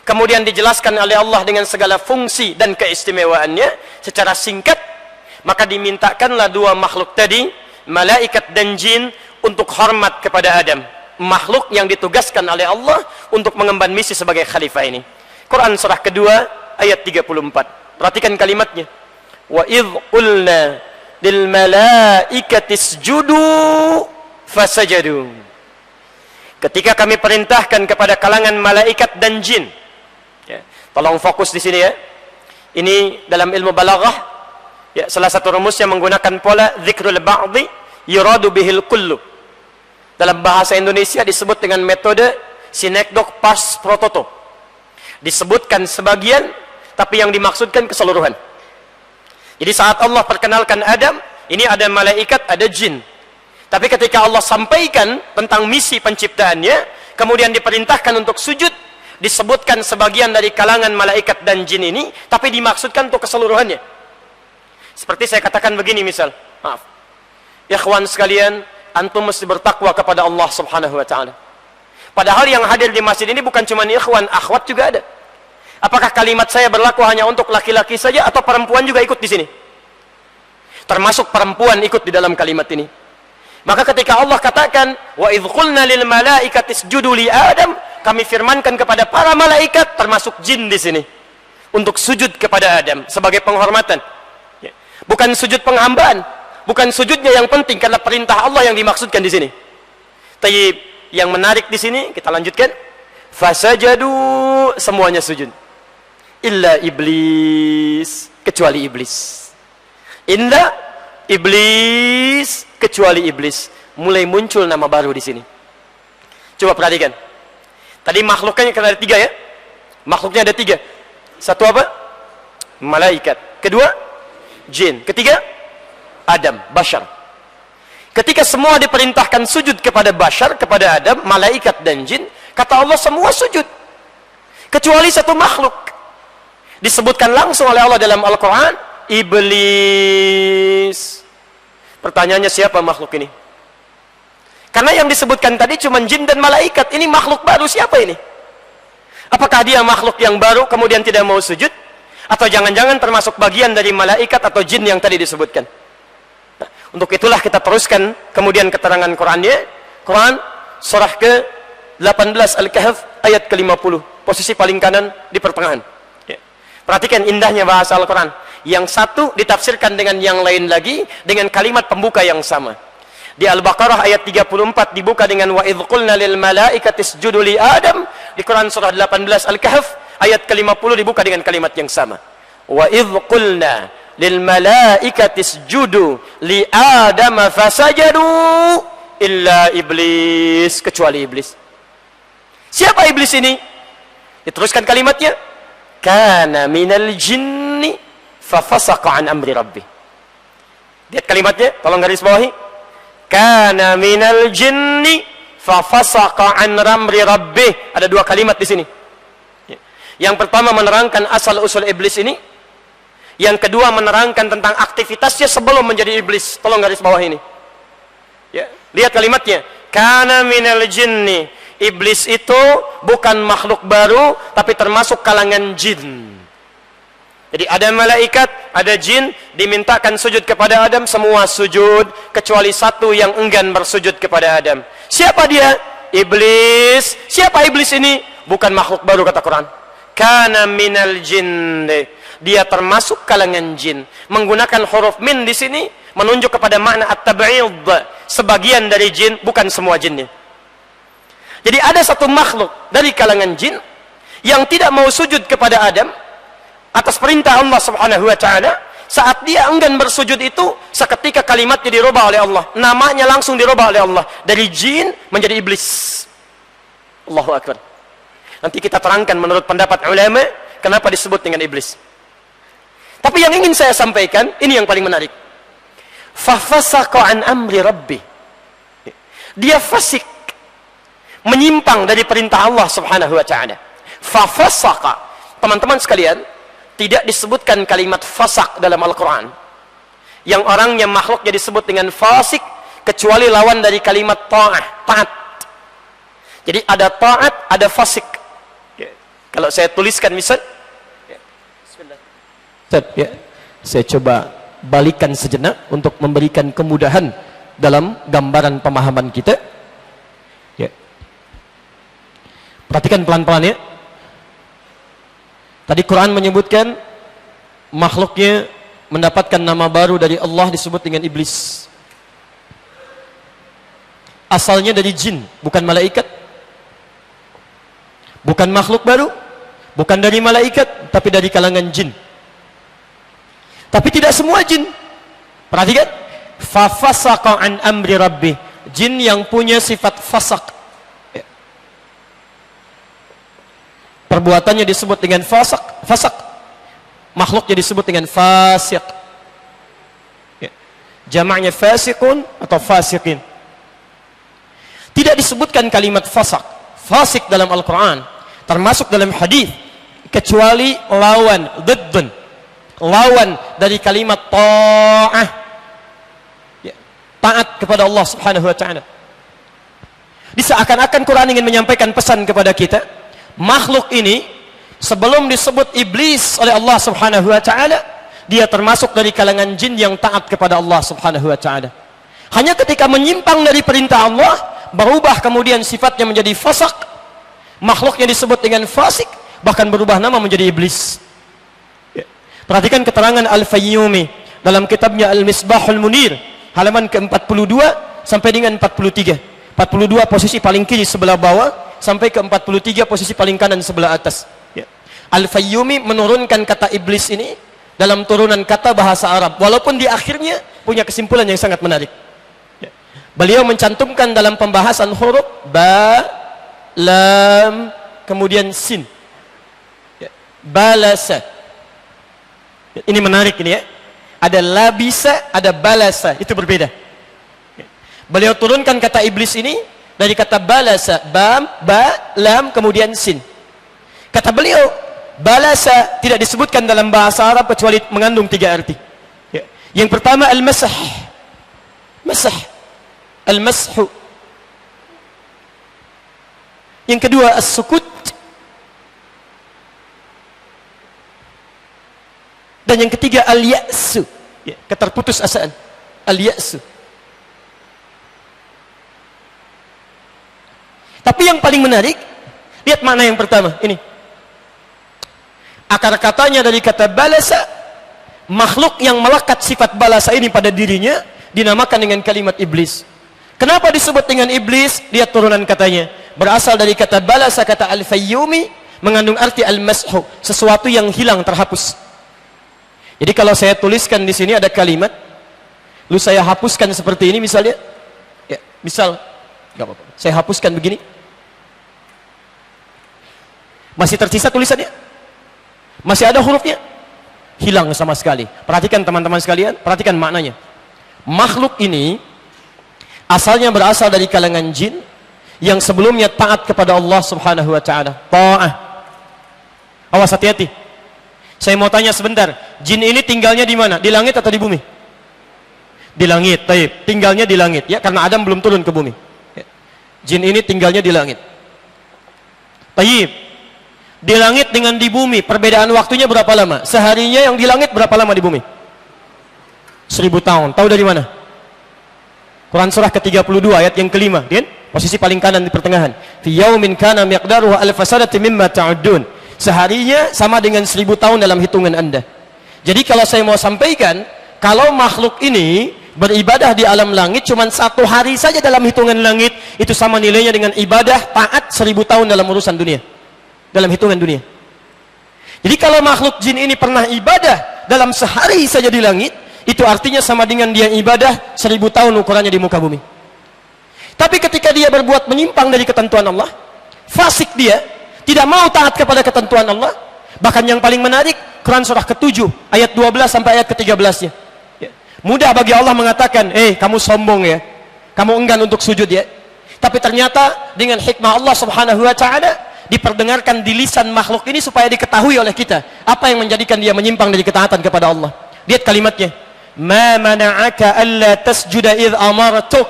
kemudian dijelaskan oleh Allah dengan segala fungsi dan keistimewaannya secara singkat, maka dimintakanlah dua makhluk tadi, malaikat dan jin, untuk hormat kepada Adam, makhluk yang ditugaskan oleh Allah untuk mengemban misi sebagai khalifah ini. Quran surah kedua ayat 34. Perhatikan kalimatnya, wa idh qulna lil malaikati isjudu fasajadu. Ketika kami perintahkan kepada kalangan malaikat dan jin, ya, tolong fokus di sini ya. Ini dalam ilmu balaghah, ya, salah satu rumusnya menggunakan pola dzikrul ba'dhi yuradu bihil kullu. Dalam bahasa Indonesia disebut dengan metode synecdoche pars pro toto. Disebutkan sebagian, tapi yang dimaksudkan keseluruhan. Jadi saat Allah perkenalkan Adam, ini ada malaikat, ada jin. Tapi ketika Allah sampaikan tentang misi penciptaannya, kemudian diperintahkan untuk sujud, disebutkan sebagian dari kalangan malaikat dan jin ini, tapi dimaksudkan untuk keseluruhannya. Seperti saya katakan begini misal, maaf, ikhwan sekalian, antum mesti bertakwa kepada Allah Subhanahu wa taala. Padahal yang hadir di masjid ini bukan cuma ikhwan, akhwat juga ada. Apakah kalimat saya berlaku hanya untuk laki-laki saja atau perempuan juga ikut di sini? Termasuk perempuan ikut di dalam kalimat ini. Maka ketika Allah katakan, wa idh qulna lil malaikati isjudu li Adam, kami firmankan kepada para malaikat, termasuk jin di sini, untuk sujud kepada Adam sebagai penghormatan. Bukan sujud penghambaan, bukan sujudnya yang penting, karena perintah Allah yang dimaksudkan di sini. Tayyib, yang menarik di sini kita lanjutkan, fasajadu, semuanya sujud, illa iblis, kecuali iblis. Illa iblis, kecuali iblis. Mulai muncul nama baru di sini. Coba perhatikan. Tadi makhluknya kan ada 3 ya. Makhluknya ada 3. Satu apa? Malaikat. Kedua, jin. Ketiga, Adam, bashar. Ketika semua diperintahkan sujud kepada bashar, kepada Adam, malaikat dan jin, kata Allah semua sujud. Kecuali satu makhluk. Disebutkan langsung oleh Allah dalam Al-Quran, iblis. Pertanyaannya, siapa makhluk ini? Karena yang disebutkan tadi cuma jin dan malaikat. Ini makhluk baru, siapa ini? Apakah dia makhluk yang baru kemudian tidak mau sujud? Atau jangan-jangan termasuk bagian dari malaikat atau jin yang tadi disebutkan? Nah, untuk itulah kita teruskan kemudian keterangan Qurannya. Quran surah ke-18 Al-Kahf ayat ke-50. Posisi paling kanan di pertengahan. Ya. Perhatikan indahnya bahasa Al-Quran. Yang satu ditafsirkan dengan yang lain lagi dengan kalimat pembuka yang sama. Di Al-Baqarah ayat 34 dibuka dengan wa idz qulna lil malaikati isjudu li Adam. Di Quran surah 18 Al-Kahf ayat ke-50 dibuka dengan kalimat yang sama. Wa idz qulna lil malaikati isjudu li Adam fasajadu illa iblis, kecuali iblis. Siapa iblis ini? Diteruskan kalimatnya, kana minal jinni fa fasaqa an amri rabbih. Lihat kalimatnya, tolong garis bawahi. Kana minal jinni fa fasaqa an amri rabbih. Ada dua kalimat di sini. Yang pertama menerangkan asal usul iblis ini. Yang kedua menerangkan tentang aktivitasnya sebelum menjadi iblis. Tolong garis bawah ini. Ya, lihat kalimatnya. Kana minal jinni. Iblis itu bukan makhluk baru, tapi termasuk kalangan jin. Jadi ada malaikat, ada jin, dimintakan sujud kepada Adam, semua sujud, kecuali satu yang enggan bersujud kepada Adam. Siapa dia? Iblis. Siapa iblis ini? Bukan makhluk baru kata Quran. Kana minal jin. Dia termasuk kalangan jin. Menggunakan huruf min di sini menunjuk kepada makna at-tab'id. Sebagian dari jin, bukan semua jinnya. Jadi ada satu makhluk dari kalangan jin yang tidak mau sujud kepada Adam atas perintah Allah Subhanahu wa taala. Saat dia enggan bersujud itu, seketika kalimatnya dirubah oleh Allah. Namanya langsung dirubah oleh Allah dari jin menjadi iblis. Allahu akbar. Nanti kita terangkan menurut pendapat ulama kenapa disebut dengan iblis. Tapi yang ingin saya sampaikan, ini yang paling menarik. Fa fasaqa an amri rabbi. Dia fasik, menyimpang dari perintah Allah Subhanahu wa taala. Fa fasaqa. Teman-teman sekalian, tidak disebutkan kalimat fasak dalam Al-Quran. Yang orangnya makhluknya disebut dengan fasik, kecuali lawan dari kalimat ta'ah, taat. Jadi ada taat, ada fasik. Ya. Kalau saya tuliskan misal, ya. Ya. Saya coba balikan sejenak untuk memberikan kemudahan dalam gambaran pemahaman kita. Ya. Perhatikan pelan-pelan ya. Tadi Quran menyebutkan makhluknya mendapatkan nama baru dari Allah disebut dengan iblis. Asalnya dari jin, bukan malaikat. Bukan makhluk baru, bukan dari malaikat, tapi dari kalangan jin. Tapi tidak semua jin. Perhatikan, fa fasaqa an amri rabbih. Jin yang punya sifat fasak. Perbuatannya disebut dengan fasak. Makhluknya disebut dengan fasik. Ya. Jamaknya fasikun atau fasikin. Tidak disebutkan kalimat fasak. Fasik dalam Al-Quran. Termasuk dalam hadis. Kecuali lawan, diddun. Lawan dari kalimat ta'ah. Ya. Taat kepada Allah Subhanahu wa ta'ala. Seakan-akan Quran ingin menyampaikan pesan kepada kita. Makhluk ini sebelum disebut iblis oleh Allah Subhanahu wa taala, dia termasuk dari kalangan jin yang taat kepada Allah Subhanahu wa taala. Hanya ketika menyimpang dari perintah Allah, berubah kemudian sifatnya menjadi fasak. Makhluknya disebut dengan fasik, bahkan berubah nama menjadi iblis. Perhatikan keterangan Al-Fayyumi dalam kitabnya Al-Misbahul Munir, halaman ke-42 sampai dengan 43. 42 posisi paling kiri sebelah bawah sampai ke 43 posisi paling kanan sebelah atas. Ya. Al-Fayyumi menurunkan kata iblis ini dalam turunan kata bahasa Arab, walaupun di akhirnya punya kesimpulan yang sangat menarik. Ya. Beliau mencantumkan dalam pembahasan huruf ba, lam, kemudian sin. Ya. Balasa. Ya. Ini menarik ini ya. Ada labisa, ada balasa. Itu berbeda. Beliau turunkan kata iblis ini dari kata balasa. Ba, lam, kemudian sin. Kata beliau, balasa tidak disebutkan dalam bahasa Arab kecuali mengandung 3 arti. Yang pertama, al-masah. Masah. Al-mashu. Yang kedua, as-sukut. Dan yang ketiga, al-ya'su. Keterputus asaan. Al-ya'su. Tapi yang paling menarik, lihat makna yang pertama. Ini. Akar katanya dari kata balasa, makhluk yang melekat sifat balasa ini pada dirinya, dinamakan dengan kalimat iblis. Kenapa disebut dengan iblis? Lihat turunan katanya. Berasal dari kata balasa, kata al-fayyumi, mengandung arti al-mashu, sesuatu yang hilang, terhapus. Jadi kalau saya tuliskan di sini ada kalimat, lalu saya hapuskan seperti ini misalnya, ya, misal, nggak apa-apa, saya hapuskan begini, masih tersisa tulisannya, masih ada hurufnya, hilang sama sekali. Perhatikan teman-teman sekalian, perhatikan maknanya. Makhluk ini asalnya berasal dari kalangan jin yang sebelumnya taat kepada Allah Subhanahu wa taala. Ta'ah. Awas, hati-hati. Saya mau tanya sebentar, jin ini tinggalnya di mana? Di langit atau di bumi? Di langit, taib. Tinggalnya di langit, ya, karena Adam belum turun ke bumi. Ya. Jin ini tinggalnya di langit. Taib. Di langit dengan di bumi, perbedaan waktunya berapa lama? Seharinya yang di langit berapa lama di bumi? 1000 tahun. Tahu dari mana? Quran surah ke-32 ayat yang kelima, kan? Posisi paling kanan di pertengahan. Fi yaumin kana miqdaruhu alf sanati mimma ta'uddun. Seharinya sama dengan 1000 tahun dalam hitungan Anda. Jadi kalau saya mau sampaikan, kalau makhluk ini beribadah di alam langit cuma 1 hari saja dalam hitungan langit, itu sama nilainya dengan ibadah taat 1000 tahun dalam urusan dunia, dalam hitungan dunia. Jadi kalau makhluk jin ini pernah ibadah dalam sehari saja di langit, itu artinya sama dengan dia ibadah 1000 tahun ukurannya di muka bumi. Tapi ketika dia berbuat menyimpang dari ketentuan Allah, fasik dia, tidak mau taat kepada ketentuan Allah. Bahkan yang paling menarik, Quran surah ke-7 ayat 12 sampai ayat ke-13-nya. Ya. Mudah bagi Allah mengatakan, kamu sombong ya, kamu enggan untuk sujud ya. Tapi ternyata dengan hikmah Allah Subhanahu wa taala diperdengarkan di lisan makhluk ini supaya diketahui oleh kita apa yang menjadikan dia menyimpang dari ketaatan kepada Allah. Lihat kalimatnya. Ma mana'aka alla tasjuda idh amartuk.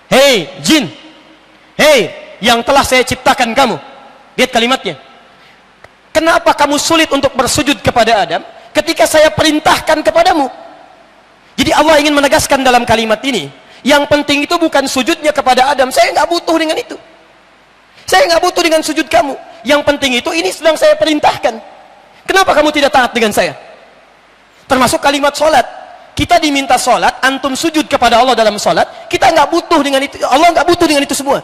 Hei jin, hei yang telah saya ciptakan kamu. Lihat kalimatnya. Kenapa kamu sulit untuk bersujud kepada Adam ketika saya perintahkan kepadamu? Jadi Allah ingin menegaskan dalam kalimat ini, yang penting itu bukan sujudnya kepada Adam. Saya nggak butuh dengan itu. Saya nggak butuh dengan sujud kamu. Yang penting itu ini sedang saya perintahkan. Kenapa kamu tidak taat dengan saya? Termasuk kalimat sholat. Kita diminta sholat, antum sujud kepada Allah dalam sholat. Kita nggak butuh dengan itu. Allah nggak butuh dengan itu semua.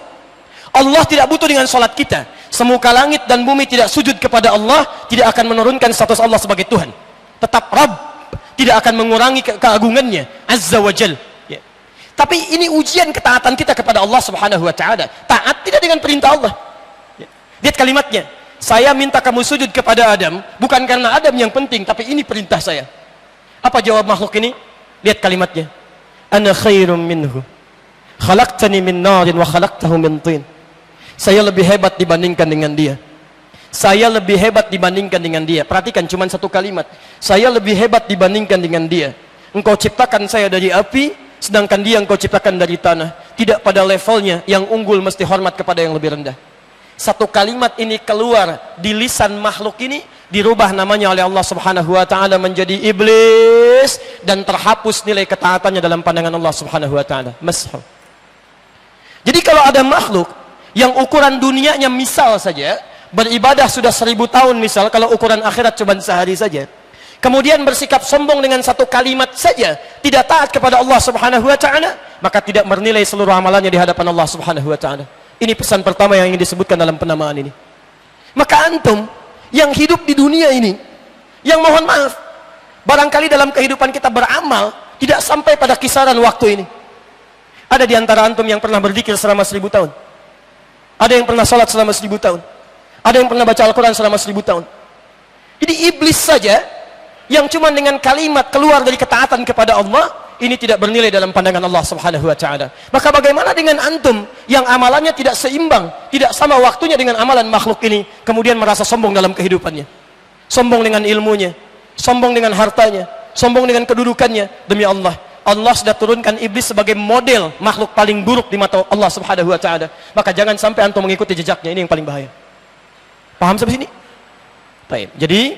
Allah tidak butuh dengan sholat kita. Semuka langit dan bumi tidak sujud kepada Allah, tidak akan menurunkan status Allah sebagai Tuhan. Tetap Rabb, tidak akan mengurangi keagungannya Azza wa Jal. Ya. Tapi ini ujian ketaatan kita kepada Allah Subhanahu wa taala. Taat tidak dengan perintah Allah. Ya. Lihat kalimatnya. Saya minta kamu sujud kepada Adam, bukan karena Adam yang penting, tapi ini perintah saya. Apa jawab makhluk ini? Lihat kalimatnya. Ana khairum minhu. Khalaqtani min narin wa khalaqtahu min tin. Saya lebih hebat dibandingkan dengan dia. Saya lebih hebat dibandingkan dengan dia. Perhatikan cuma satu kalimat. Saya lebih hebat dibandingkan dengan dia. Engkau ciptakan saya dari api, sedangkan dia engkau ciptakan dari tanah. Tidak pada levelnya, yang unggul mesti hormat kepada yang lebih rendah. Satu kalimat ini keluar di lisan makhluk ini, dirubah namanya oleh Allah Subhanahu wa taala menjadi iblis, dan terhapus nilai ketaatannya dalam pandangan Allah Subhanahu wa taala. Mashu. Jadi kalau ada makhluk yang ukuran dunianya misal saja, beribadah sudah 1000 tahun misal, kalau ukuran akhirat cuma sehari saja, kemudian bersikap sombong dengan satu kalimat saja, tidak taat kepada Allah Subhanahu wa taala, maka tidak bernilai seluruh amalannya di hadapan Allah Subhanahu wa taala. Ini pesan pertama yang ingin disebutkan dalam penamaan ini. Maka antum yang hidup di dunia ini, yang mohon maaf, barangkali dalam kehidupan kita beramal tidak sampai pada kisaran waktu ini. Ada di antara antum yang pernah berzikir selama 1000 tahun. Ada yang pernah salat selama 1000 tahun. Ada yang pernah baca Al-Quran selama 1000 tahun. Jadi iblis saja yang cuma dengan kalimat keluar dari ketaatan kepada Allah, ini tidak bernilai dalam pandangan Allah Subhanahu wa taala. Maka bagaimana dengan antum yang amalannya tidak seimbang, tidak sama waktunya dengan amalan makhluk ini, kemudian merasa sombong dalam kehidupannya, sombong dengan ilmunya, sombong dengan hartanya, sombong dengan kedudukannya? Demi Allah, Allah sudah turunkan iblis sebagai model makhluk paling buruk di mata Allah Subhanahu wa taala. Maka jangan sampai antum mengikuti jejaknya, ini yang paling bahaya. Paham sampai sini? Baik. Jadi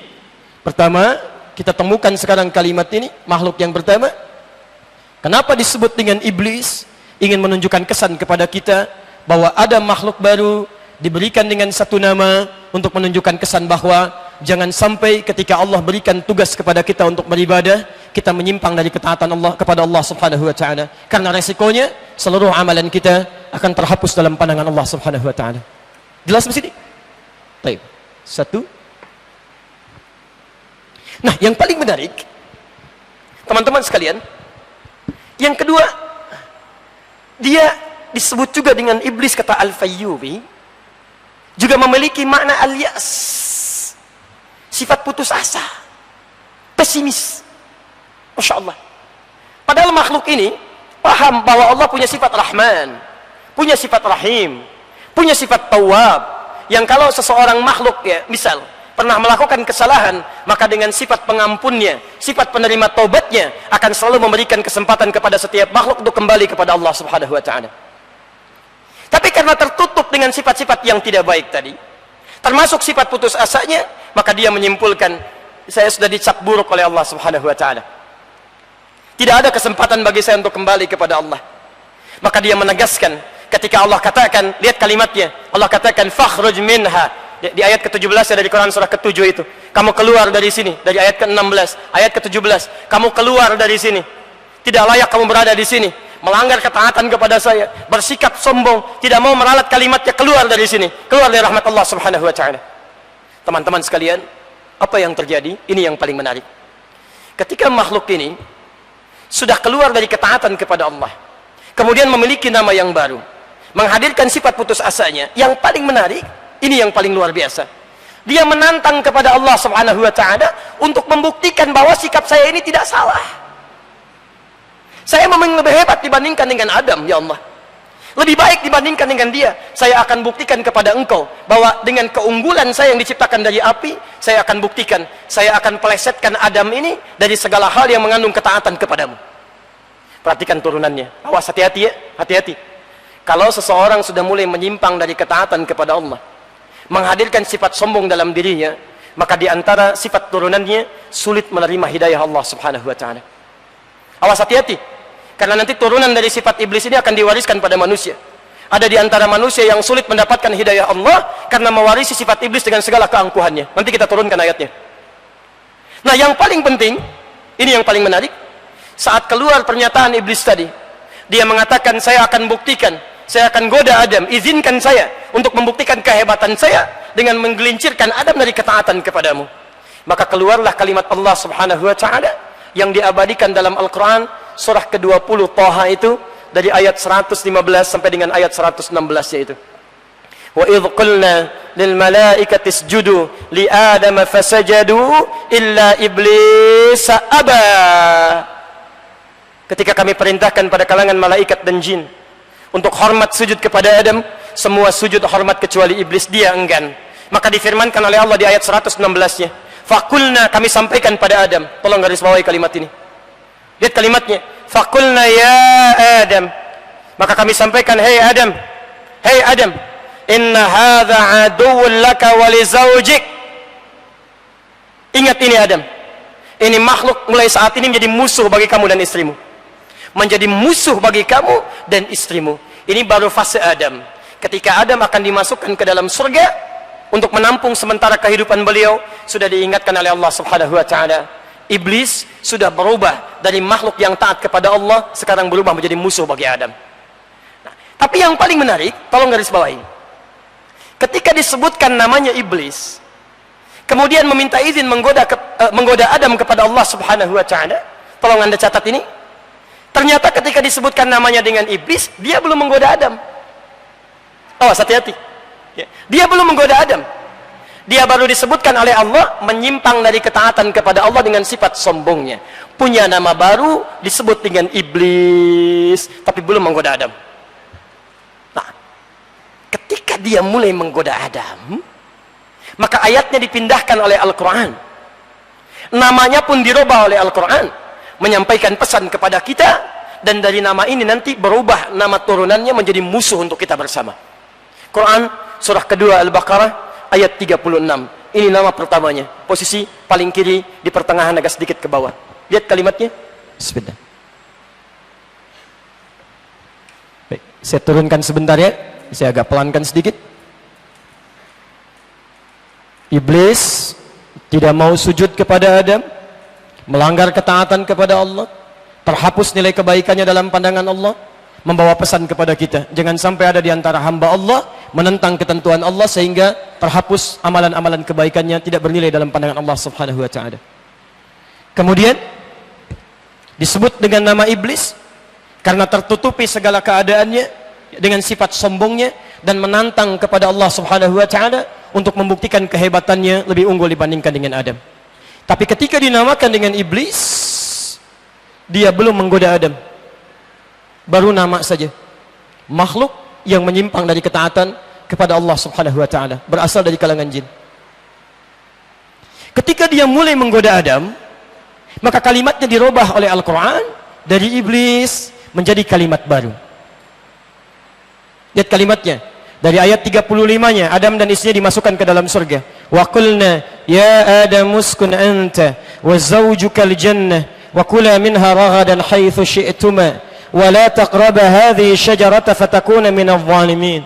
pertama, kita temukan sekarang kalimat ini, makhluk yang pertama. Kenapa disebut dengan iblis? Ingin menunjukkan kesan kepada kita bahwa ada makhluk baru diberikan dengan satu nama untuk menunjukkan kesan bahwa jangan sampai ketika Allah berikan tugas kepada kita untuk beribadah, kita menyimpang dari ketaatan Allah kepada Allah Subhanahu wa taala. Karena resikonya seluruh amalan kita akan terhapus dalam pandangan Allah Subhanahu wa taala. Jelas di sini? Baik. Satu. Nah, yang paling menarik, teman-teman sekalian, yang kedua, dia disebut juga dengan iblis, kata Al-Fayyubi, juga memiliki makna al-yas, sifat putus asa, pesimis. Masya Allah. Padahal makhluk ini paham bahwa Allah punya sifat Rahman, punya sifat Rahim, punya sifat Tawwab, yang kalau seseorang makhluk, ya misal pernah melakukan kesalahan, maka dengan sifat pengampunnya, sifat penerima taubatnya, akan selalu memberikan kesempatan kepada setiap makhluk untuk kembali kepada Allah Subhanahu wa taala. Tapi karena tertutup dengan sifat-sifat yang tidak baik tadi, termasuk sifat putus asanya, maka dia menyimpulkan, saya sudah dicap buruk oleh Allah Subhanahu wa taala. Tidak ada kesempatan bagi saya untuk kembali kepada Allah. Maka dia menegaskan ketika Allah katakan, lihat kalimatnya, Allah katakan fakhruj minha, di ayat ke-17 dari Quran surah ke-7 itu, kamu keluar dari sini, dari ayat ke-16, ayat ke-17, kamu keluar dari sini, tidak layak kamu berada di sini, melanggar ketaatan kepada saya, bersikap sombong, tidak mau meralat kalimatnya, keluar dari sini, keluar dari rahmat Allah Subhanahu wa taala. Teman-teman sekalian, apa yang terjadi? Ini yang paling menarik. Ketika makhluk ini sudah keluar dari ketaatan kepada Allah, kemudian memiliki nama yang baru, menghadirkan sifat putus asanya, yang paling menarik, ini yang paling luar biasa, dia menantang kepada Allah Subhanahu wa taala untuk membuktikan bahwa sikap saya ini tidak salah. Saya memang lebih hebat dibandingkan dengan Adam, ya Allah, lebih baik dibandingkan dengan dia. Saya akan buktikan kepada engkau bahwa dengan keunggulan saya yang diciptakan dari api, saya akan buktikan, saya akan pelesetkan Adam ini dari segala hal yang mengandung ketaatan kepadamu. Perhatikan turunannya, awas, hati-hati ya, hati-hati. Kalau seseorang sudah mulai menyimpang dari ketaatan kepada Allah, menghadirkan sifat sombong dalam dirinya, maka di antara sifat turunannya sulit menerima hidayah Allah Subhanahu wa taala. Awas, hati-hati, karena nanti turunan dari sifat iblis ini akan diwariskan pada manusia. Ada di antara manusia yang sulit mendapatkan hidayah Allah karena mewarisi sifat iblis dengan segala keangkuhannya. Nanti kita turunkan ayatnya. Nah, yang paling penting, ini yang paling menarik, saat keluar pernyataan iblis tadi, dia mengatakan, saya akan buktikan, saya akan goda Adam, izinkan saya untuk membuktikan kehebatan saya dengan menggelincirkan Adam dari ketaatan kepadamu. Maka keluarlah kalimat Allah Subhanahu wa taala yang diabadikan dalam Al-Quran surah ke-20 Thaha itu, dari ayat 115 sampai dengan ayat 116 yaitu, wa idh qulna lil malaikati isjudu li adama fasajadu illa iblis aba. Ketika kami perintahkan pada kalangan malaikat dan jin untuk hormat sujud kepada Adam, semua sujud hormat kecuali iblis, dia enggan. Maka difirmankan oleh Allah di ayat 116-nya, fakulna, kami sampaikan pada Adam. Tolong garis bawahi kalimat ini, lihat kalimatnya, fakulna ya Adam, maka kami sampaikan, hei Adam, hei Adam, inna hadza aduwwun laka wa li zawjik. Ingat ini Adam, ini makhluk mulai saat ini menjadi musuh bagi kamu dan istrimu, menjadi musuh bagi kamu dan istrimu. Ini baru fase Adam. Ketika Adam akan dimasukkan ke dalam surga untuk menampung sementara kehidupan beliau, sudah diingatkan oleh Allah Subhanahu wa taala, iblis sudah berubah dari makhluk yang taat kepada Allah, sekarang berubah menjadi musuh bagi Adam. Nah, tapi yang paling menarik, tolong garis bawahi, ketika disebutkan namanya iblis, kemudian meminta izin menggoda Adam kepada Allah Subhanahu wa taala, tolong Anda catat ini. Ternyata ketika disebutkan namanya dengan iblis, dia belum menggoda Adam. Oh, hati-hati. Dia belum menggoda Adam. Dia baru disebutkan oleh Allah menyimpang dari ketaatan kepada Allah dengan sifat sombongnya. Punya nama baru disebut dengan iblis, tapi belum menggoda Adam. Nah, ketika dia mulai menggoda Adam, maka ayatnya dipindahkan oleh Al-Quran. Namanya pun dirubah oleh Al-Quran, menyampaikan pesan kepada kita, dan dari nama ini nanti berubah nama turunannya menjadi musuh untuk kita bersama. Quran surah kedua Al-Baqarah ayat 36. Ini nama pertamanya, posisi paling kiri di pertengahan agak sedikit ke bawah. Lihat kalimatnya. Bismillah. Baik, saya turunkan sebentar ya. Saya agak pelankan sedikit. Iblis tidak mau sujud kepada Adam, melanggar ketaatan kepada Allah, terhapus nilai kebaikannya dalam pandangan Allah, membawa pesan kepada kita, jangan sampai ada di antara hamba Allah menentang ketentuan Allah sehingga terhapus amalan-amalan kebaikannya, tidak bernilai dalam pandangan Allah Subhanahu wa taala. Kemudian disebut dengan nama iblis karena tertutupi segala keadaannya dengan sifat sombongnya dan menantang kepada Allah Subhanahu wa taala untuk membuktikan kehebatannya lebih unggul dibandingkan dengan Adam. Tapi ketika dinamakan dengan iblis, dia belum menggoda Adam. Baru nama saja. Makhluk yang menyimpang dari ketaatan kepada Allah Subhanahu wa taala, berasal dari kalangan jin. Ketika dia mulai menggoda Adam, maka kalimatnya dirubah oleh Al-Quran dari iblis menjadi kalimat baru. Lihat kalimatnya. Dari ayat 35-nya, Adam dan istrinya dimasukkan ke dalam surga. Wa qulna ya Adam uskun anta wa zawjukal jannah wa kula minha ragadan haitsu syi'tuma wa la taqraba hadhihi syajarata fatakuna minadh dhalimin.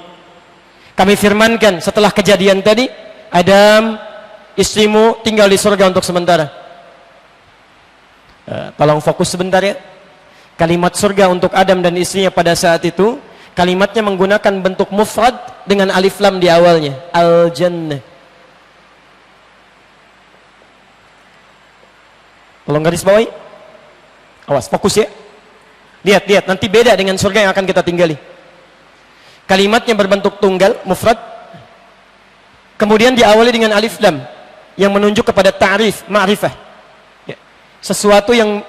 Kami firmankan setelah kejadian tadi, Adam, istrimu tinggal di surga untuk sementara. Tolong fokus sebentar ya. Kalimat surga untuk Adam dan istrinya pada saat itu, kalimatnya menggunakan bentuk mufrad dengan alif lam di awalnya, al-jannah. Tolong garis bawahi. Awas, fokus ya. Lihat, nanti beda dengan surga yang akan kita tinggali. Kalimatnya berbentuk tunggal, mufrad. Kemudian diawali dengan alif lam yang menunjuk kepada ta'rif, ma'rifah. Ya. Sesuatu yang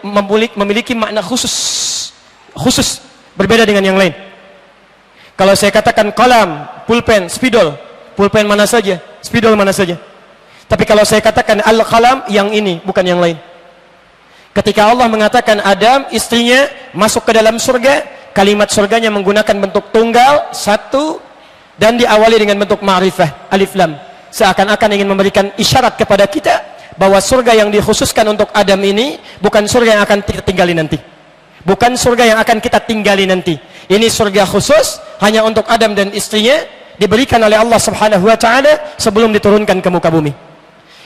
memiliki makna khusus, berbeda dengan yang lain. Kalau saya katakan kolam, pulpen, spidol, pulpen mana saja, spidol mana saja. Tapi kalau saya katakan al-qalam, yang ini, bukan yang lain. Ketika Allah mengatakan Adam, istrinya masuk ke dalam surga, kalimat surganya menggunakan bentuk tunggal, satu, dan diawali dengan bentuk ma'rifah, alif lam. Seakan-akan ingin memberikan isyarat kepada kita bahwa surga yang dikhususkan untuk Adam ini bukan surga yang akan kita tinggali nanti. Bukan surga yang akan kita tinggali nanti. Ini surga khusus hanya untuk Adam dan istrinya, diberikan oleh Allah Subhanahu wa taala sebelum diturunkan ke muka bumi.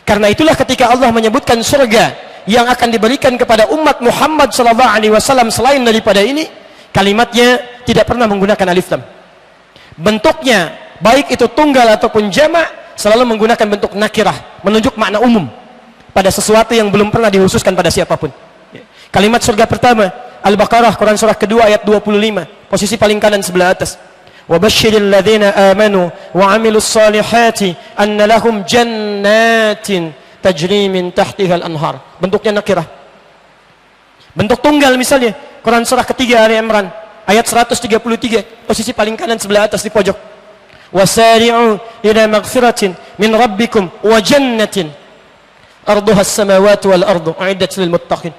Karena itulah ketika Allah menyebutkan surga yang akan diberikan kepada umat Muhammad sallallahu alaihi wasallam selain daripada ini, kalimatnya tidak pernah menggunakan alif lam. Bentuknya baik itu tunggal ataupun jamak selalu menggunakan bentuk nakirah, menunjuk makna umum pada sesuatu yang belum pernah dikhususkan pada siapapun. Kalimat surga pertama Al-Baqarah, Quran surah kedua ayat 25, posisi paling kanan sebelah atas. Wa basyiril ladzina amanu wa 'amilus solihati anna lahum jannatin tajri min tahtiha al-anhar. Bentuknya nakirah. Bentuk tunggal misalnya, Quran surah ketiga Ali Imran ayat 133, posisi paling kanan sebelah atas di pojok. Wasari'u ila maghfiratin min rabbikum wa jannatin arduha as-samawati wal ardu u'iddat lil muttaqin.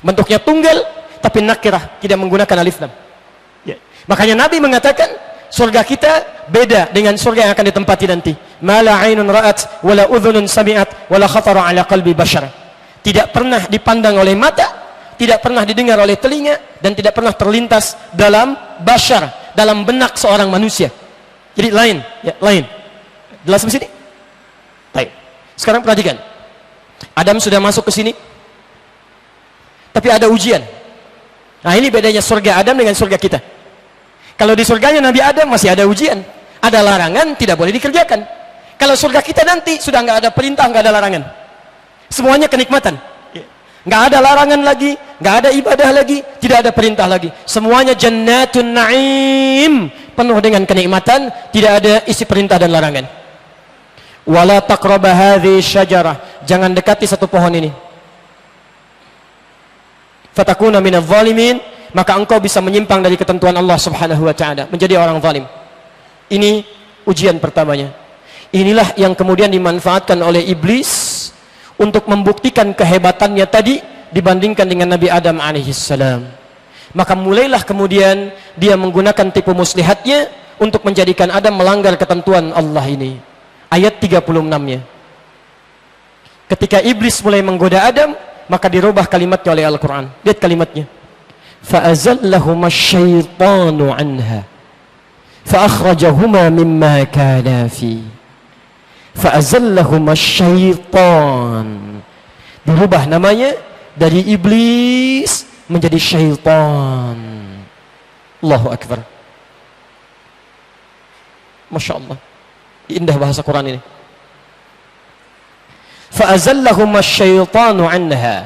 Bentuknya tunggal tapi nakirah, tidak menggunakan alif lam. Ya. Makanya Nabi mengatakan surga kita beda dengan surga yang akan ditempati nanti. Ma la 'ainun ra'at wa la udhunun sami'at wa la khatara 'ala qalbi bashar. Tidak pernah dipandang oleh mata, tidak pernah didengar oleh telinga, dan tidak pernah terlintas dalam bashar, dalam benak seorang manusia. Jadi lain, ya, lain. Jelas di sini? Baik. Sekarang perhatikan. Adam sudah masuk ke sini. Tapi ada ujian. Nah, ini bedanya surga Adam dengan surga kita. Kalau di surganya Nabi Adam masih ada ujian, ada larangan, tidak boleh dikerjakan. Kalau surga kita nanti sudah nggak ada perintah, nggak ada larangan, semuanya kenikmatan, nggak ada larangan lagi, nggak ada ibadah lagi, tidak ada perintah lagi, semuanya jannatun na'im, penuh dengan kenikmatan, tidak ada isi perintah dan larangan. wala taqraba hadhihi syajarah, jangan dekati satu pohon ini. Fatakuna minadh dhalimin, maka engkau bisa menyimpang dari ketentuan Allah Subhanahu wa taala, menjadi orang zalim. Ini ujian pertamanya. Inilah yang kemudian dimanfaatkan oleh iblis untuk membuktikan kehebatannya tadi dibandingkan dengan Nabi Adam alaihissalam. Maka mulailah kemudian dia menggunakan tipu muslihatnya untuk menjadikan Adam melanggar ketentuan Allah ini. Ayat 36-nya. Ketika iblis mulai menggoda Adam, maka dirubah kalimatnya oleh Al-Quran. Lihat kalimatnya. فَأَزَلَّهُمَا الشَّيْطَانُ عَنْهَا فَأَخْرَجَهُمَا مِمَّا كَانَا فِيهِ فَأَزَلَّهُمَا الشَّيْطَانُ. Dirubah namanya dari iblis menjadi syaitan. Allahu Akbar. Masya Allah, indah bahasa Quran ini. فَأَزَلَّهُمَا الشَّيْطَانُ عَنْهَا,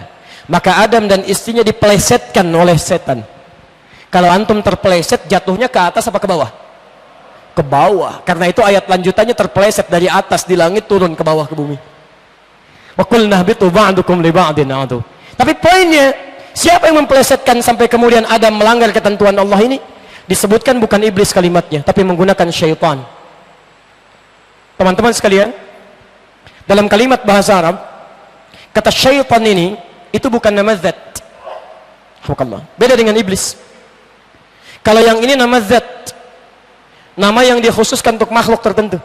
maka Adam dan istrinya dipelesetkan oleh setan. Kalau antum terpeleset, jatuhnya ke atas apa ke bawah? Ke bawah. Karena itu ayat lanjutannya terpeleset dari atas di langit turun ke bawah ke bumi. Wa qulna ihbitu ba'dukum li ba'din adu. Tapi poinnya, siapa yang mempelesetkan sampai kemudian Adam melanggar ketentuan Allah ini? Disebutkan bukan iblis kalimatnya, tapi menggunakan syaitan. Teman-teman sekalian, dalam kalimat bahasa Arab, kata syaitan ini itu bukan nama zat. Beda dengan iblis. Kalau yang ini nama zat, nama yang dikhususkan untuk makhluk tertentu.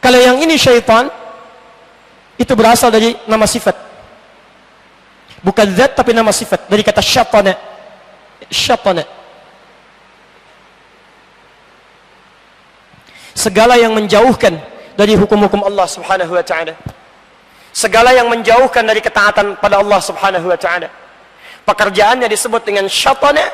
Kalau yang ini syaitan, itu berasal dari nama sifat. Bukan zat tapi nama sifat, dari kata syatana. Syatana. Segala yang menjauhkan dari hukum-hukum Allah Subhanahu wa taala. Segala yang menjauhkan dari ketaatan pada Allah Subhanahu wa taala. Pekerjaannya disebut dengan syatana.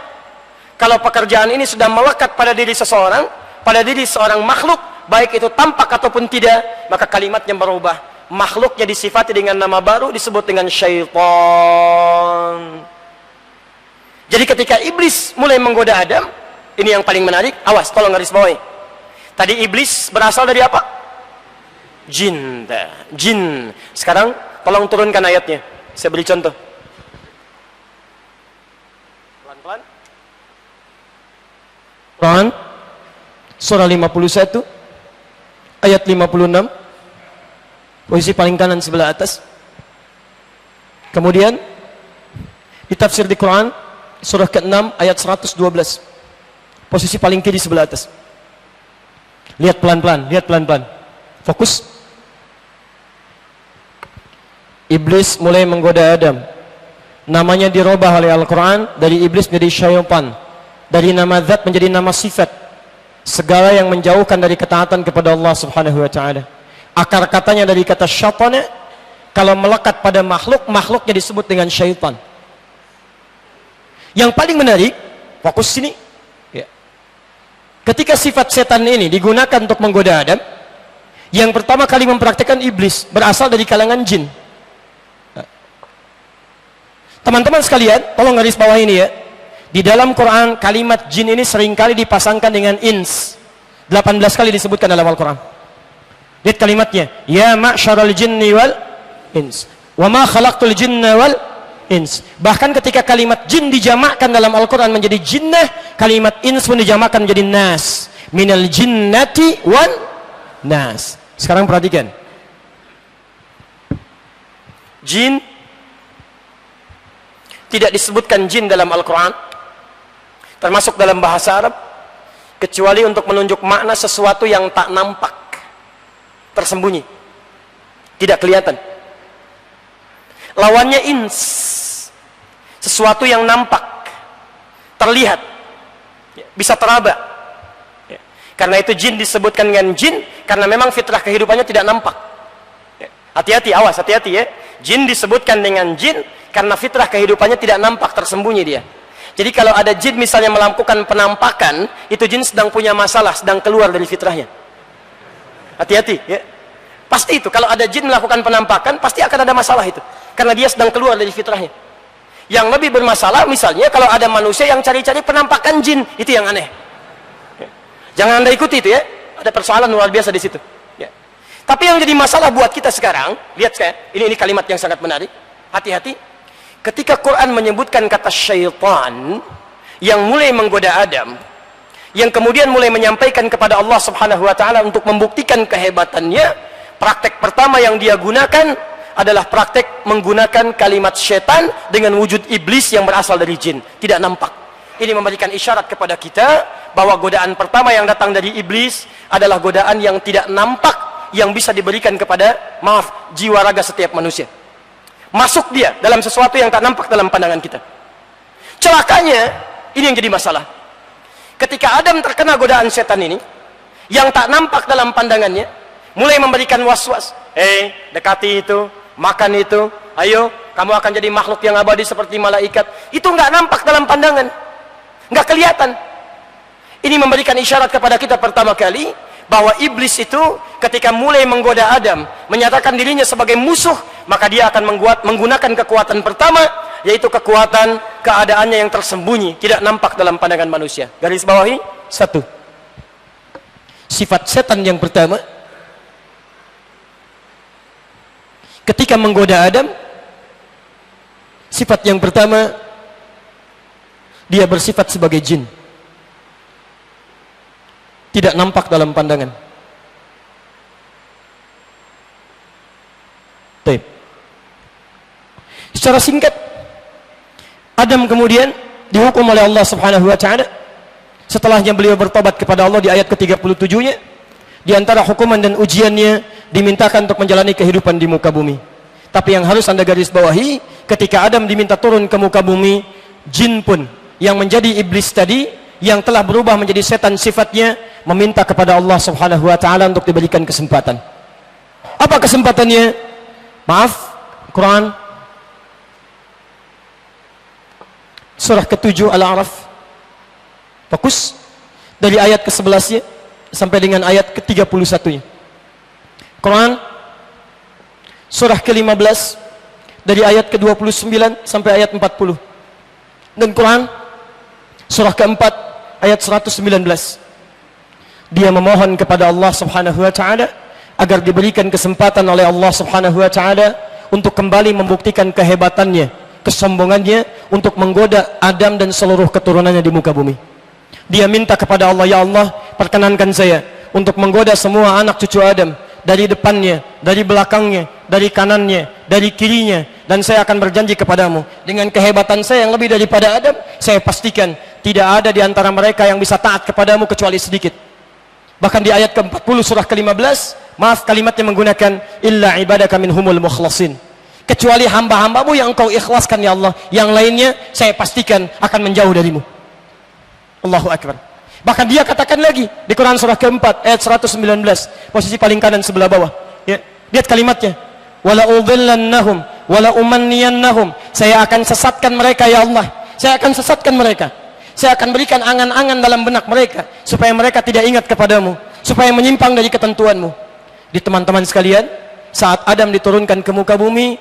Kalau pekerjaan ini sudah melekat pada diri seseorang, pada diri seorang makhluk, baik itu tampak ataupun tidak, maka kalimatnya berubah. Makhluknya disifati dengan nama baru, disebut dengan syaitan. Jadi ketika iblis mulai menggoda Adam, ini yang paling menarik, awas, tolong garis bawahi. Tadi iblis berasal dari apa? Jin. Jin. Sekarang tolong turunkan ayatnya. Saya beri contoh. Pelan-pelan. Quran surah 51 ayat 56, posisi paling kanan sebelah atas. Kemudian ditafsir di Quran surah ke-6 ayat 112, posisi paling kiri sebelah atas. Lihat pelan-pelan, lihat pelan-pelan. Fokus. Iblis mulai menggoda Adam. Namanya dirubah oleh Al-Quran dari iblis menjadi syaitan. Dari nama zat menjadi nama sifat. Segala yang menjauhkan dari ketaatan kepada Allah Subhanahu wa taala. Akar katanya dari kata syaitan, kalau melekat pada makhluk, makhluknya disebut dengan syaitan. Yang paling menarik, fokus sini. Ketika sifat setan ini digunakan untuk menggoda Adam, yang pertama kali mempraktikkan iblis berasal dari kalangan jin. Teman-teman sekalian, tolong garis bawah ini ya. Di dalam Quran kalimat jin ini seringkali dipasangkan dengan ins. 18 kali disebutkan dalam Al-Quran. Lihat kalimatnya, ya ma'syaral jinni wal ins, wa ma khalaqtul jinna wal ins. Bahkan ketika kalimat jin dijamakkan dalam Al-Quran menjadi jinnah, kalimat ins pun dijamakkan menjadi nas. Minal jinnati wan nas. Sekarang perhatikan. Jin tidak disebutkan jin dalam Al-Quran, termasuk dalam bahasa Arab, kecuali untuk menunjuk makna sesuatu yang tak nampak, tersembunyi, tidak kelihatan. Lawannya ins, sesuatu yang nampak, terlihat, bisa teraba. Karena itu jin disebutkan dengan jin, karena memang fitrah kehidupannya tidak nampak. Hati-hati, awas, hati-hati ya. Jin disebutkan dengan jin, karena fitrah kehidupannya tidak nampak, tersembunyi dia. Jadi kalau ada jin misalnya melakukan penampakan, itu jin sedang punya masalah, sedang keluar dari fitrahnya. Hati-hati ya. Pasti itu, kalau ada jin melakukan penampakan, pasti akan ada masalah itu. Karena dia sedang keluar dari fitrahnya. Yang lebih bermasalah misalnya kalau ada manusia yang cari-cari penampakan jin, itu yang aneh. Jangan Anda ikuti itu ya. Ada persoalan luar biasa di situ. Ya. Tapi yang jadi masalah buat kita sekarang, lihat saya, ini kalimat yang sangat menarik. Hati-hati. Ketika Quran menyebutkan kata syaitan yang mulai menggoda Adam, yang kemudian mulai menyampaikan kepada Allah Subhanahu wa taala untuk membuktikan kehebatannya, praktek pertama yang dia gunakan adalah praktek menggunakan kalimat syaitan dengan wujud iblis yang berasal dari jin, tidak nampak. Ini memberikan isyarat kepada kita bahwa godaan pertama yang datang dari iblis adalah godaan yang tidak nampak, yang bisa diberikan kepada, jiwa raga setiap manusia. Masuk dia dalam sesuatu yang tak nampak dalam pandangan kita. Celakanya, ini yang jadi masalah. Ketika Adam terkena godaan setan ini, yang tak nampak dalam pandangannya, mulai memberikan was-was. Dekati itu, makan itu, ayo, kamu akan jadi makhluk yang abadi seperti malaikat. Itu nggak nampak dalam pandangan, nggak kelihatan. Ini memberikan isyarat kepada kita pertama kali, bahwa iblis itu ketika mulai menggoda Adam, menyatakan dirinya sebagai musuh, maka dia akan menggunakan kekuatan pertama, yaitu kekuatan keadaannya yang tersembunyi, tidak nampak dalam pandangan manusia. Garis bawahi, 1. Sifat setan yang pertama, ketika menggoda Adam, sifat yang pertama, dia bersifat sebagai jin, tidak nampak dalam pandangan. Baik. Secara singkat, Adam kemudian dihukum oleh Allah Subhanahu wa taala. Setelahnya beliau bertobat kepada Allah di ayat ke-37-nya. Di antara hukuman dan ujiannya dimintakan untuk menjalani kehidupan di muka bumi. Tapi yang harus Anda garis bawahi, ketika Adam diminta turun ke muka bumi, jin pun yang menjadi iblis tadi, yang telah berubah menjadi setan sifatnya, meminta kepada Allah Subhanahu wa taala untuk diberikan kesempatan. Apa kesempatannya? Maaf, Quran surah ke-7 Al-A'raf. Fokus dari ayat ke-11 sampai dengan ayat ke-31. Quran surah ke-15 dari ayat ke-29 sampai ayat 40. Dan Quran surah ke-4 ayat 119. Dia memohon kepada Allah Subhanahu wa taala agar diberikan kesempatan oleh Allah Subhanahu wa taala untuk kembali membuktikan kehebatannya, kesombongannya, untuk menggoda Adam dan seluruh keturunannya di muka bumi. Dia minta kepada Allah, ya Allah, perkenankan saya untuk menggoda semua anak cucu Adam, dari depannya, dari belakangnya, dari kanannya, dari kirinya, dan saya akan berjanji kepadamu, dengan kehebatan saya yang lebih daripada Adam, saya pastikan tidak ada di antara mereka yang bisa taat kepadamu kecuali sedikit. Bahkan di ayat ke-40 surah ke-15, maaf, kalimatnya menggunakan illa ibadaka minhumul mukhlasin, kecuali hamba-hambamu yang engkau ikhlaskan ya Allah, yang lainnya saya pastikan akan menjauh darimu. Allahu Akbar. Bahkan dia katakan lagi di Quran surah ke-4 ayat 119, posisi paling kanan sebelah bawah, ya, lihat kalimatnya, wala udhillannahum wala umanniyannahum, saya akan sesatkan mereka ya Allah, saya akan sesatkan mereka, saya akan berikan angan-angan dalam benak mereka supaya mereka tidak ingat kepadamu, supaya menyimpang dari ketentuanmu. Di teman-teman sekalian, saat Adam diturunkan ke muka bumi,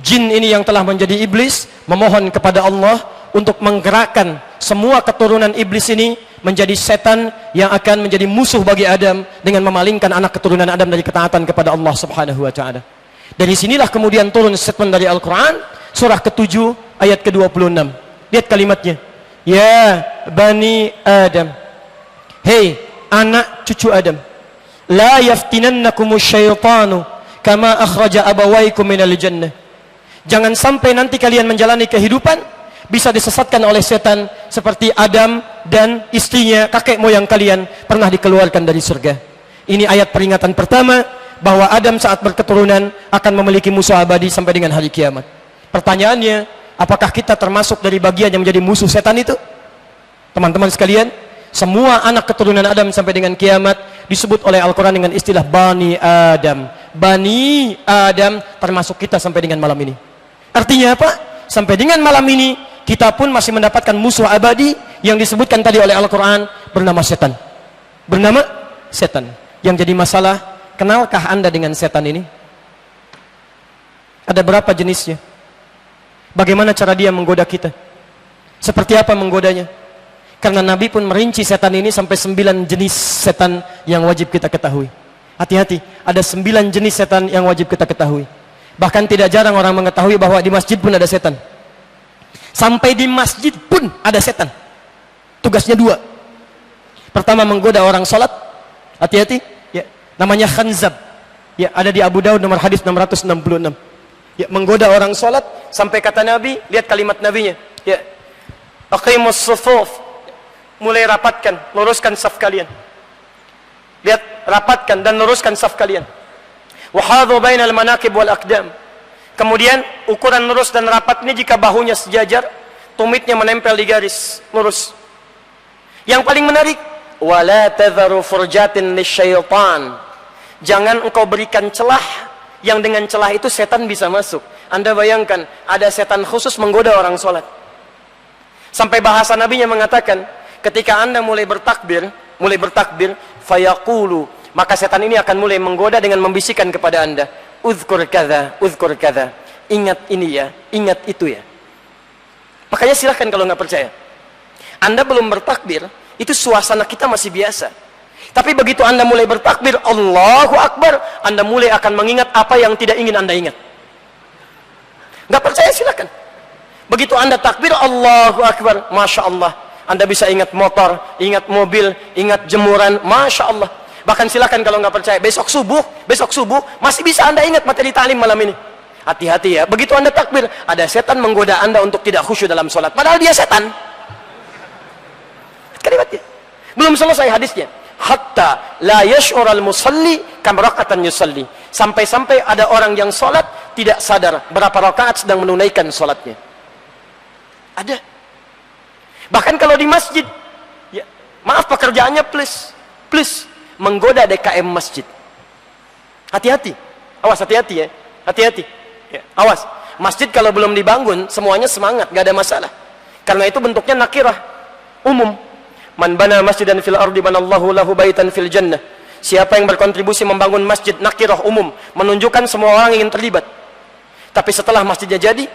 jin ini yang telah menjadi iblis memohon kepada Allah untuk menggerakkan semua keturunan iblis ini menjadi setan yang akan menjadi musuh bagi Adam dengan memalingkan anak keturunan Adam dari ketaatan kepada Allah Subhanahu wa taala. Dari sinilah kemudian turun statement dari Al-Quran surah ke-7 ayat ke-26. Lihat kalimatnya, ya bani Adam, hei anak cucu Adam, la yaftinannakumus syaitanu kama akhraja abawaikum minal jannah, jangan sampai nanti kalian menjalani kehidupan bisa disesatkan oleh setan seperti Adam dan istrinya, kakek moyang kalian, pernah dikeluarkan dari surga. Ini ayat peringatan pertama bahwa Adam saat berketurunan akan memiliki musuh abadi sampai dengan hari kiamat. Pertanyaannya, apakah kita termasuk dari bagian yang menjadi musuh setan itu? Teman-teman sekalian, semua anak keturunan Adam sampai dengan kiamat disebut oleh Al-Quran dengan istilah Bani Adam. Bani Adam termasuk kita sampai dengan malam ini. Artinya apa? Sampai dengan malam ini kita pun masih mendapatkan musuh abadi yang disebutkan tadi oleh Al-Quran bernama setan. Bernama setan. Yang jadi masalah, kenalkah Anda dengan setan ini? Ada berapa jenisnya? Bagaimana cara dia menggoda kita? Seperti apa menggodanya? Karena Nabi pun merinci setan ini sampai 9 jenis setan yang wajib kita ketahui. Hati-hati, ada 9 jenis setan yang wajib kita ketahui. Bahkan tidak jarang orang mengetahui bahwa di masjid pun ada setan. Sampai di masjid pun ada setan. Tugasnya 2. Pertama, menggoda orang sholat. Hati-hati, ya. Namanya khanzab. Ya, ada di Abu Daud nomor hadis 666. Ya, menggoda orang sholat sampai kata Nabi, lihat kalimat Nabinya. Ya, aqimus sufuf, mulai rapatkan, luruskan saf kalian. Lihat, rapatkan dan luruskan saf kalian. Wahadhu bainal manakib wal aqdam. Kemudian ukuran lurus dan rapat ini jika bahunya sejajar, tumitnya menempel di garis lurus. Yang paling menarik, wala tadharu furjatin lisyaitan. Jangan engkau berikan celah yang dengan celah itu setan bisa masuk. Anda bayangkan, ada setan khusus menggoda orang sholat. Sampai bahasa Nabinya mengatakan, ketika Anda mulai bertakbir, fayaqulu, maka setan ini akan mulai menggoda dengan membisikkan kepada Anda, uzkur kadza, ingat ini ya, ingat itu ya. Makanya silahkan kalau nggak percaya. Anda belum bertakbir, itu suasana kita masih biasa. Tapi begitu Anda mulai bertakbir, Allahu Akbar, Anda mulai akan mengingat apa yang tidak ingin Anda ingat. Nggak percaya silahkan. Begitu Anda takbir, Allahu Akbar, Masya Allah, Anda bisa ingat motor, ingat mobil, ingat jemuran, Masya Allah. Bahkan silakan kalau nggak percaya, besok subuh masih bisa Anda ingat materi ta'lim malam ini. Hati-hati ya, begitu Anda takbir, ada setan menggoda Anda untuk tidak khusyuk dalam sholat, padahal dia setan. Kalimatnya belum selesai hadisnya, hatta la yash'ural musalli kam raka'atan yusalli, sampai-sampai ada orang yang sholat tidak sadar berapa rakaat sedang menunaikan sholatnya. Ada. Bahkan kalau di masjid, ya, maaf pekerjaannya plus menggoda DKM masjid. Hati-hati, awas, hati-hati ya, hati-hati. Ya, awas, masjid kalau belum dibangun semuanya semangat, gak ada masalah. Karena itu bentuknya nakirah, umum. Man bana masjidan fil ardi banallahu lahu baitan fil jannah. Siapa yang berkontribusi membangun masjid, nakirah umum, menunjukkan semua orang ingin terlibat. Tapi setelah masjidnya jadi,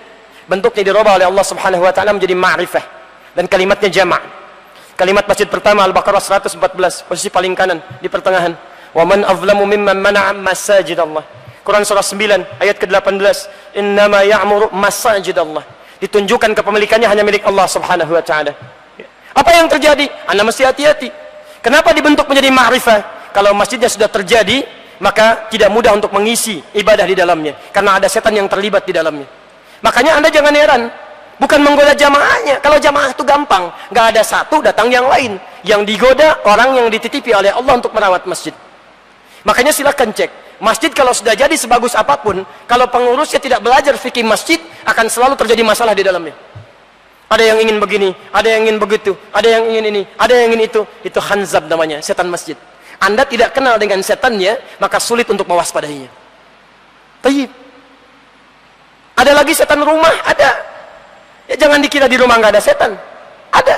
bentuknya dirubah oleh Allah Subhanahu wa taala menjadi ma'rifah dan kalimatnya jama'. Kalimat masjid pertama Al-Baqarah 114, posisi paling kanan di pertengahan. Wa man azlamu mimman mana'a masajidallah. Quran surah 9 ayat ke-18, innama ya'muru masajidallah. Ditunjukkan kepemilikannya hanya milik Allah Subhanahu wa taala. Apa yang terjadi? Anda mesti hati-hati. Kenapa dibentuk menjadi ma'rifah? Kalau masjidnya sudah terjadi, maka tidak mudah untuk mengisi ibadah di dalamnya, karena ada setan yang terlibat di dalamnya. Makanya Anda jangan heran, bukan menggoda jamaahnya. Kalau jamaah itu gampang, nggak ada satu datang yang lain. Yang digoda orang yang dititipi oleh Allah untuk merawat masjid. Makanya silakan cek, masjid kalau sudah jadi sebagus apapun, kalau pengurusnya tidak belajar fikih masjid, akan selalu terjadi masalah di dalamnya. Ada yang ingin begini, ada yang ingin begitu, ada yang ingin ini, ada yang ingin itu. Itu khanzab namanya, setan masjid. Anda tidak kenal dengan setannya, maka sulit untuk mewaspadainya. Tayyib. Ada lagi setan rumah, ada. Ya, jangan dikira di rumah nggak ada setan. Ada.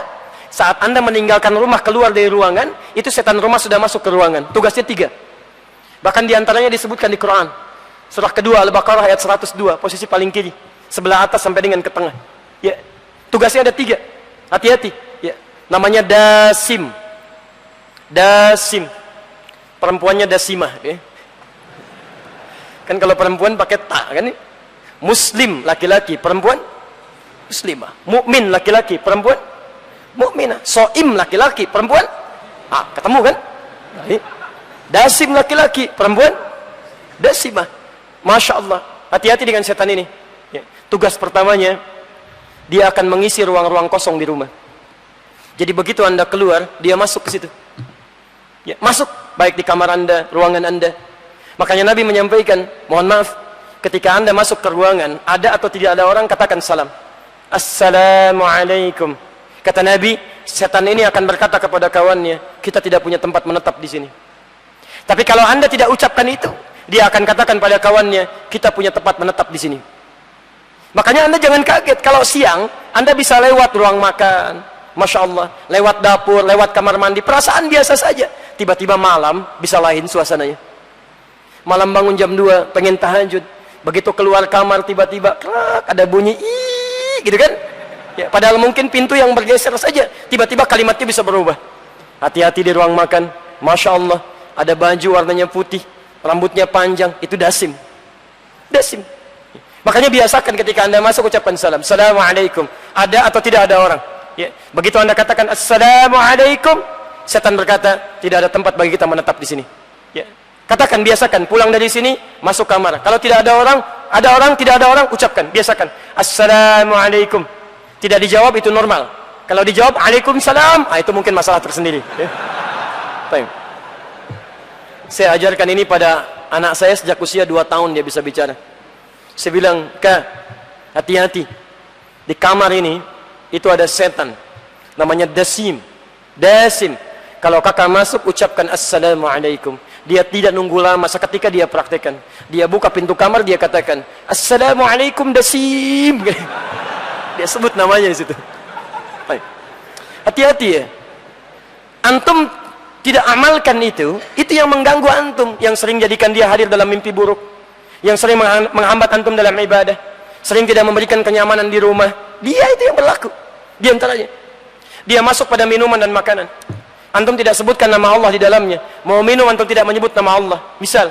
Saat Anda meninggalkan rumah, keluar dari ruangan, itu setan rumah sudah masuk ke ruangan. Tugasnya 3. Bahkan diantaranya disebutkan di Quran. Surah kedua Al-Baqarah ayat 102, posisi paling kiri, sebelah atas sampai dengan ke tengah. Ya. Tugasnya ada 3. Hati-hati. Ya. Namanya dasim. Dasim. Perempuannya dasimah. Ya. Kan kalau perempuan pakai ta kan? Muslim laki-laki, perempuan muslimah. Mukmin laki-laki, perempuan mukminah. Soim laki-laki, perempuan ketemu kan? Dasim laki-laki, perempuan dasimah. Masya Allah. Hati-hati dengan setan ini. Ya. Tugas pertamanya, dia akan mengisi ruang-ruang kosong di rumah. Jadi begitu Anda keluar, dia masuk ke situ. Ya, masuk baik di kamar Anda, ruangan Anda. Makanya Nabi menyampaikan, mohon maaf, ketika Anda masuk ke ruangan, ada atau tidak ada orang, katakan salam. Assalamualaikum. Kata Nabi, setan ini akan berkata kepada kawannya, kita tidak punya tempat menetap di sini. Tapi kalau Anda tidak ucapkan itu, dia akan katakan pada kawannya, kita punya tempat menetap di sini. Makanya Anda jangan kaget kalau siang Anda bisa lewat ruang makan, Masya Allah, lewat dapur, lewat kamar mandi, perasaan biasa saja. Tiba-tiba malam bisa lain suasananya. Malam bangun jam 2 pengen tahajud, begitu keluar kamar tiba-tiba ada bunyi gitu kan ya, padahal mungkin pintu yang bergeser saja, tiba-tiba kalimatnya bisa berubah. Hati-hati di ruang makan, Masya Allah, ada baju warnanya putih, rambutnya panjang, itu dasim. Dasim. Makanya biasakan ketika Anda masuk ucapkan salam. Assalamualaikum. Ada atau tidak ada orang? Ya. Begitu Anda katakan Assalamualaikum, setan berkata, tidak ada tempat bagi kita menetap di sini. Ya. Katakan, biasakan, pulang dari sini, masuk kamar. Kalau tidak ada orang, tidak ada orang, ucapkan, biasakan. Assalamualaikum. Tidak dijawab, itu normal. Kalau dijawab, Waalaikumsalam, itu mungkin masalah tersendiri. Ya. Baik. Saya ajarkan ini pada anak saya sejak usia 2 tahun dia bisa bicara. Saya bilang, Kak, hati-hati. Di kamar ini, itu ada setan. Namanya Dasim. Dasim. Kalau kakak masuk, ucapkan Assalamualaikum. Dia tidak nunggu lama, seketika dia praktekkan. Dia buka pintu kamar, dia katakan, Assalamualaikum Dasim. Dia sebut namanya di situ. Hati-hati ya. Antum tidak amalkan itu yang mengganggu antum, yang sering jadikan dia hadir dalam mimpi buruk, yang sering menghambat antum dalam ibadah, sering tidak memberikan kenyamanan di rumah. Dia itu yang berlaku. Di antaranya, dia masuk pada minuman dan makanan. Antum tidak sebutkan nama Allah di dalamnya. Mau minum antum tidak menyebut nama Allah. Misal,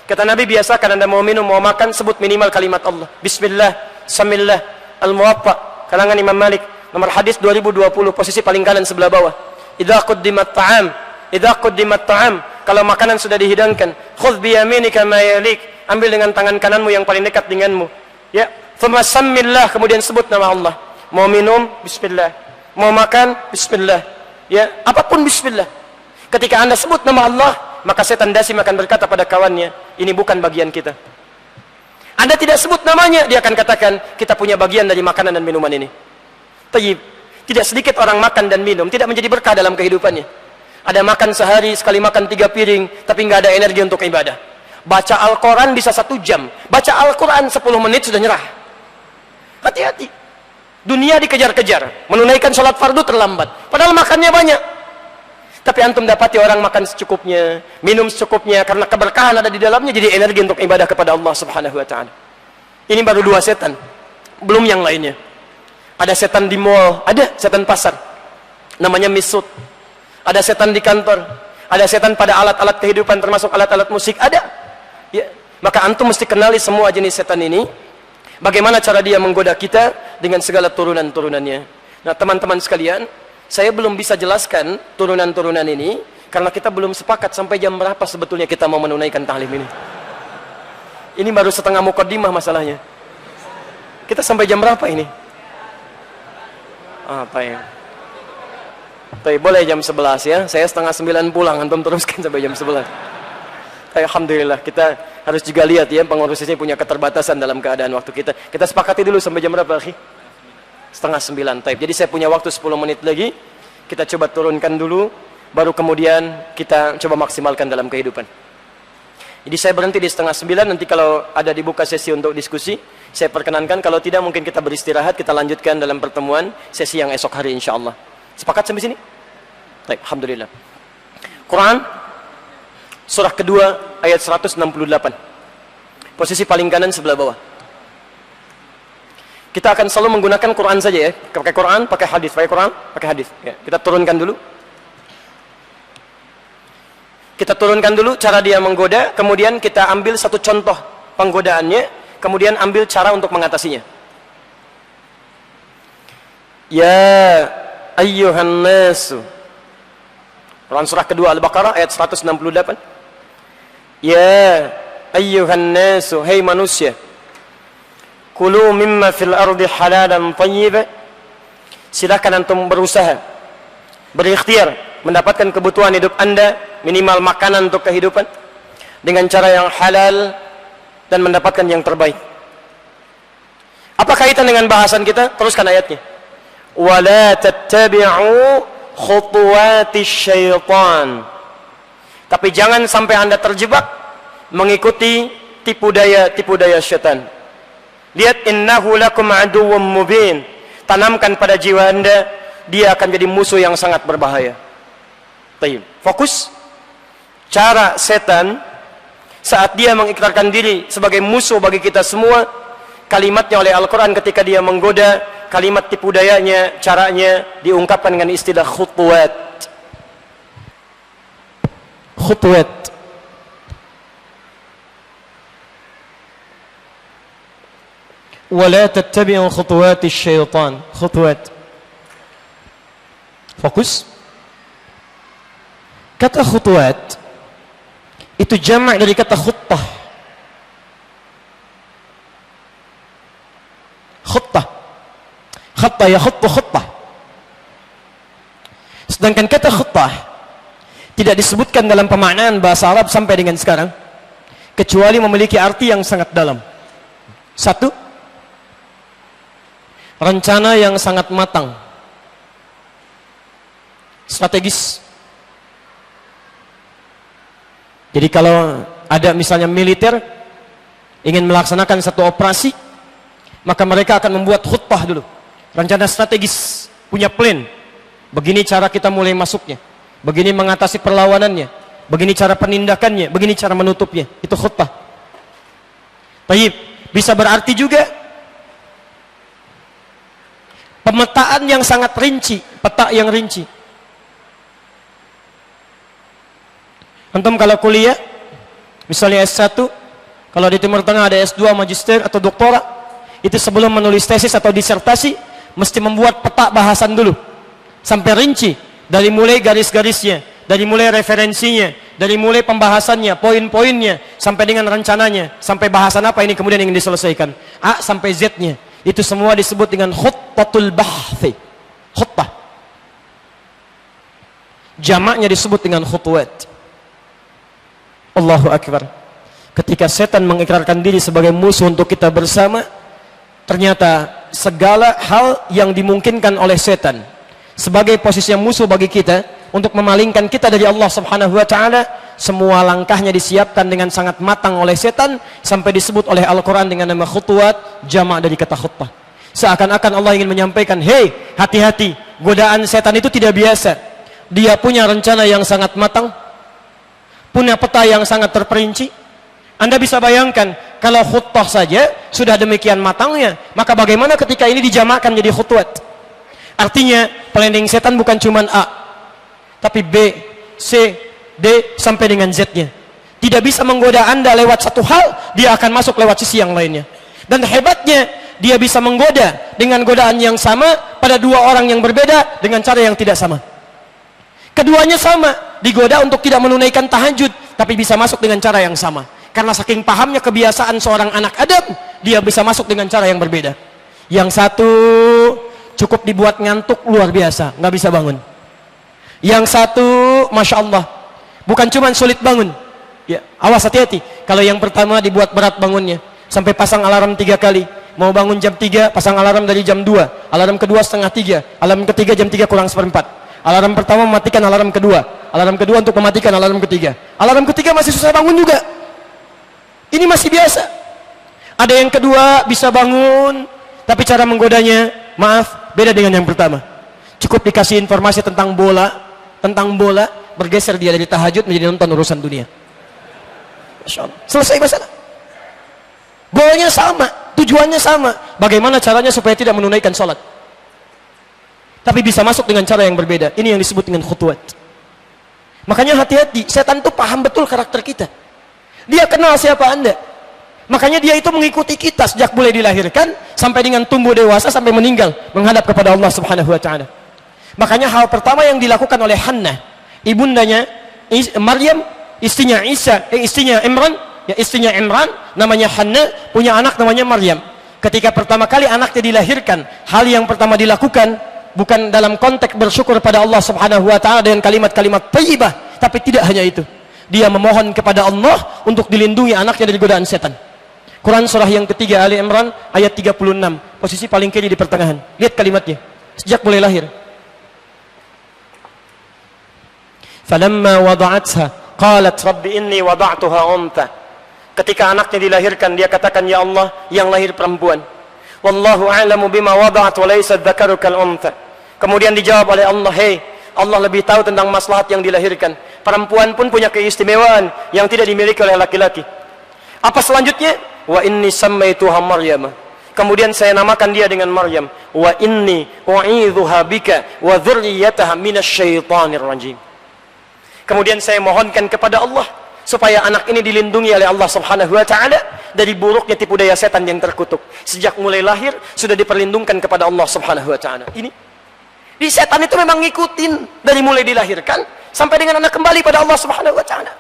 kata Nabi, biasakan Anda mau minum, mau makan, sebut minimal kalimat Allah. Bismillah, Samillah, Al-Muwatta, kalangan Imam Malik, nomor hadis 2020, posisi paling kanan sebelah bawah. Idza quddimat ta'am, idza quddimat ta'am, kalau makanan sudah dihidangkan, khudh bi yaminika ma yalik, ambil dengan tangan kananmu yang paling dekat denganmu. Ya, thumma sammillah, kemudian sebut nama Allah. Mau minum, bismillah. Mau makan, bismillah. Ya, apapun bismillah. Ketika Anda sebut nama Allah, maka setan Dasim akan berkata pada kawannya, ini bukan bagian kita. Anda tidak sebut namanya, dia akan katakan, kita punya bagian dari makanan dan minuman ini. Tayyib. Tidak sedikit orang makan dan minum, tidak menjadi berkah dalam kehidupannya. Ada makan sehari, sekali makan 3 piring, tapi nggak ada energi untuk ibadah. Baca Al-Quran bisa 1 jam. Baca Al-Quran 10 menit sudah nyerah. Hati-hati. Dunia dikejar-kejar. Menunaikan sholat fardu terlambat. Padahal makannya banyak. Tapi antum dapati orang makan secukupnya, minum secukupnya, karena keberkahan ada di dalamnya, jadi energi untuk ibadah kepada Allah Subhanahu wa ta'ala. Ini baru 2 setan. Belum yang lainnya. Ada setan di mall, ada setan pasar. Namanya misut. Ada setan di kantor. Ada setan pada alat-alat kehidupan, termasuk alat-alat musik. Ada. Ya. Maka antum mesti kenali semua jenis setan ini. Bagaimana cara dia menggoda kita dengan segala turunan-turunannya. Nah, teman-teman sekalian, saya belum bisa jelaskan turunan-turunan ini karena kita belum sepakat sampai jam berapa sebetulnya kita mau menunaikan tahlim ini. Ini baru setengah mukaddimah masalahnya. Kita sampai jam berapa ini? Boleh jam 11 ya. Saya setengah 9 pulang, antum teruskan sampai jam 11. Alhamdulillah, kita harus juga lihat ya, pengurus ini punya keterbatasan dalam keadaan waktu kita. Kita sepakati dulu sampai jam berapa, akhi? Setengah 9. Jadi saya punya waktu 10 menit lagi. Kita coba turunkan dulu, baru kemudian kita coba maksimalkan dalam kehidupan. Jadi saya berhenti di setengah 9. Nanti kalau ada dibuka sesi untuk diskusi, saya perkenankan. Kalau tidak, mungkin kita beristirahat, kita lanjutkan dalam pertemuan sesi yang esok hari insyaAllah. Sepakat sampai sini? Baik, alhamdulillah. Quran surah kedua ayat 168. Posisi paling kanan sebelah bawah. Kita akan selalu menggunakan Quran saja ya. Pakai Quran, pakai hadis, pakai Quran, pakai hadis. Ya, kita turunkan dulu. Kita turunkan dulu cara dia menggoda, kemudian kita ambil satu contoh penggodaannya, kemudian ambil cara untuk mengatasinya. Ya ayyuhan nasu. Quran surah kedua Al-Baqarah ayat 168. Ya ayyuhan nasu, hai manusia, kulu mimma fil ardi halalan thayyiban. Silakan antum berusaha, berikhtiar mendapatkan kebutuhan hidup Anda, minimal makanan untuk kehidupan, dengan cara yang halal dan mendapatkan yang terbaik. Apa kaitan dengan bahasan kita? Teruskan ayatnya. Wala tattabi'u khutuwatis syaitan. Tapi jangan sampai Anda terjebak mengikuti tipu daya syaitan. Lihat, innahu lakum aduwwum mubin. Tanamkan pada jiwa Anda, dia akan jadi musuh yang sangat berbahaya. Tayyib. Fokus. Cara setan saat dia mengikrarkan diri sebagai musuh bagi kita semua, kalimatnya oleh Al-Quran ketika dia menggoda, kalimat tipu dayanya, caranya diungkapkan dengan istilah khutwat. Khutwat. ولا تتبعوا خطوات الشيطان. خطوات. Fokus. Kata khutuwat itu jamak dari kata khuttah. Khuttah. Khatta ya khuttu khuttah. Sedangkan kata khuttah tidak disebutkan dalam pemaknaan bahasa Arab sampai dengan sekarang, kecuali memiliki arti yang sangat dalam. Satu, rencana yang sangat matang, strategis. Jadi kalau ada misalnya militer ingin melaksanakan satu operasi, maka mereka akan membuat khutbah dulu, rencana strategis, punya plan. Begini cara kita mulai masuknya, begini mengatasi perlawanannya, begini cara penindakannya, begini cara menutupnya. Itu khutbah. Baik, bisa berarti juga pemetaan yang sangat rinci, peta yang rinci. Antum kalau kuliah, misalnya S1, kalau di Timur Tengah ada S2, magister atau doktorat, itu sebelum menulis tesis atau disertasi, mesti membuat peta bahasan dulu, sampai rinci, dari mulai garis-garisnya, dari mulai referensinya, dari mulai pembahasannya, poin-poinnya, sampai dengan rencananya, sampai bahasan apa ini kemudian ingin diselesaikan, A sampai Z-nya. Itu semua disebut dengan khuttatul bahthi. Khutbah. Jamaknya disebut dengan khutuwat. Allahu Akbar. Ketika setan mengikrarkan diri sebagai musuh untuk kita bersama, ternyata segala hal yang dimungkinkan oleh setan sebagai posisi musuh bagi kita untuk memalingkan kita dari Allah Subhanahu wa taala, semua langkahnya disiapkan dengan sangat matang oleh setan, sampai disebut oleh Al-Qur'an dengan nama khutuwat, jamak dari kata khutbah. Seakan-akan Allah ingin menyampaikan, "Hei, hati-hati, godaan setan itu tidak biasa. Dia punya rencana yang sangat matang, punya peta yang sangat terperinci." Anda bisa bayangkan, kalau khutbah saja sudah demikian matangnya, maka bagaimana ketika ini dijamakkan jadi khutwat? Artinya, planning setan bukan cuma A, tapi B, C, D, sampai dengan Z-nya. Tidak bisa menggoda Anda lewat satu hal, dia akan masuk lewat sisi yang lainnya. Dan hebatnya, dia bisa menggoda dengan godaan yang sama pada dua orang yang berbeda dengan cara yang tidak sama. Keduanya sama, digoda untuk tidak menunaikan tahajud, tapi bisa masuk dengan cara yang sama. Karena saking pahamnya kebiasaan seorang anak Adam, dia bisa masuk dengan cara yang berbeda. Yang satu cukup dibuat ngantuk luar biasa, nggak bisa bangun. Yang satu, Masya Allah, bukan cuma sulit bangun. Ya, awas, hati-hati. Kalau yang pertama dibuat berat bangunnya, sampai pasang alarm 3 kali. Mau bangun jam 3, pasang alarm dari jam 2. Alarm kedua setengah 3. Alarm ketiga jam 3 kurang seperempat. Alarm pertama mematikan alarm kedua. Alarm kedua untuk mematikan alarm ketiga. Alarm ketiga masih susah bangun juga. Ini masih biasa. Ada yang kedua bisa bangun, tapi cara menggodanya, maaf, beda dengan yang pertama. Cukup dikasih informasi tentang bola, bergeser dia dari tahajud menjadi nonton urusan dunia. Masya Allah. Selesai masalah. Goalnya sama, tujuannya sama. Bagaimana caranya supaya tidak menunaikan sholat, tapi bisa masuk dengan cara yang berbeda. Ini yang disebut dengan khutuwat. Makanya hati-hati, setan itu paham betul karakter kita. Dia kenal siapa Anda. Makanya dia itu mengikuti kita sejak mulai dilahirkan sampai dengan tumbuh dewasa sampai meninggal menghadap kepada Allah Subhanahu wa taala. Makanya hal pertama yang dilakukan oleh Hannah, ibundanya Maryam, istrinya Imran, namanya Hannah, punya anak namanya Maryam. Ketika pertama kali anaknya dilahirkan, hal yang pertama dilakukan bukan dalam konteks bersyukur pada Allah Subhanahu wa taala dengan kalimat-kalimat thayyibah, tapi tidak hanya itu. Dia memohon kepada Allah untuk dilindungi anaknya dari godaan setan. Quran surah yang ketiga Ali Imran ayat 36, posisi paling kiri di pertengahan. Lihat kalimatnya. Sejak mulai lahir. Falamma wada'atha qalat rabbi inni wada'tuha untha. Ketika anaknya dilahirkan, dia katakan, ya Allah, yang lahir perempuan. Wallahu a'lamu bima wada'at wa laysa dzakaru kal untha. Kemudian dijawab oleh Allah, "Hei, Allah lebih tahu tentang maslahat yang dilahirkan. Perempuan pun punya keistimewaan yang tidak dimiliki oleh laki-laki." Apa selanjutnya? Wa inni sammaituha Maryam. Kemudian saya namakan dia dengan Maryam. Wa inni u'idzuha bika wa dzurriyyataha minasyaitonir rajim. Kemudian saya mohonkan kepada Allah supaya anak ini dilindungi oleh Allah Subhanahu wa taala dari buruknya tipu daya setan yang terkutuk. Sejak mulai lahir sudah diperlindungkan kepada Allah Subhanahu wa taala. Ini di setan itu memang ngikutin dari mulai dilahirkan sampai dengan anak kembali pada Allah Subhanahu wa taala.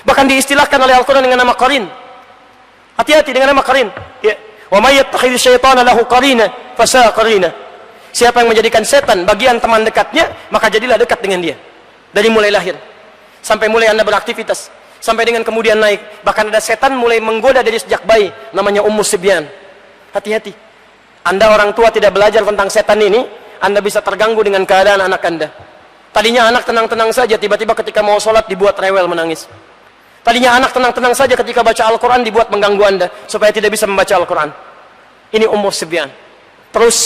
Bahkan diistilahkan oleh Al-Qur'an dengan nama qarin. Hati-hati dengan nama qarin. Ya. Wa may yattakhidz syaitana lahu qarina fasa'a qarina. Siapa yang menjadikan setan bagian teman dekatnya, maka jadilah dekat dengan dia. Dari mulai lahir sampai mulai Anda beraktivitas, sampai dengan kemudian naik. Bahkan ada setan mulai menggoda dari sejak bayi, namanya Ummu Sibyan. Hati-hati. Anda orang tua tidak belajar tentang setan ini, Anda bisa terganggu dengan keadaan anak Anda. Tadinya anak tenang-tenang saja, tiba-tiba ketika mau sholat dibuat rewel menangis. Tadinya anak tenang-tenang saja ketika baca Al-Quran dibuat mengganggu Anda, supaya tidak bisa membaca Al-Quran. Ini Ummu Sibyan. Terus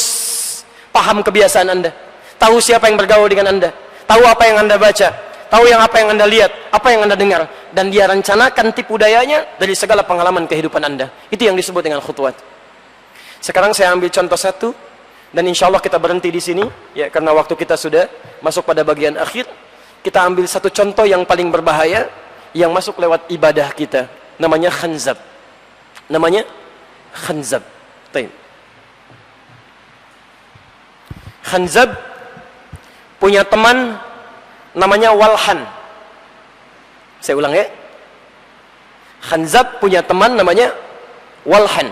paham kebiasaan Anda, tahu siapa yang bergaul dengan Anda, tahu apa yang Anda baca, tahu apa yang Anda lihat, apa yang Anda dengar, dan dia rencanakan tipu dayanya dari segala pengalaman kehidupan Anda. Itu yang disebut dengan khutuwat. Sekarang saya ambil contoh satu, dan insya Allah kita berhenti di sini, ya, karena waktu kita sudah masuk pada bagian akhir. Kita ambil satu contoh yang paling berbahaya, yang masuk lewat ibadah kita, namanya khanzab. Namanya khanzab. Khanzab punya teman namanya Walhan. Saya ulang ya. Khanzab punya teman namanya Walhan.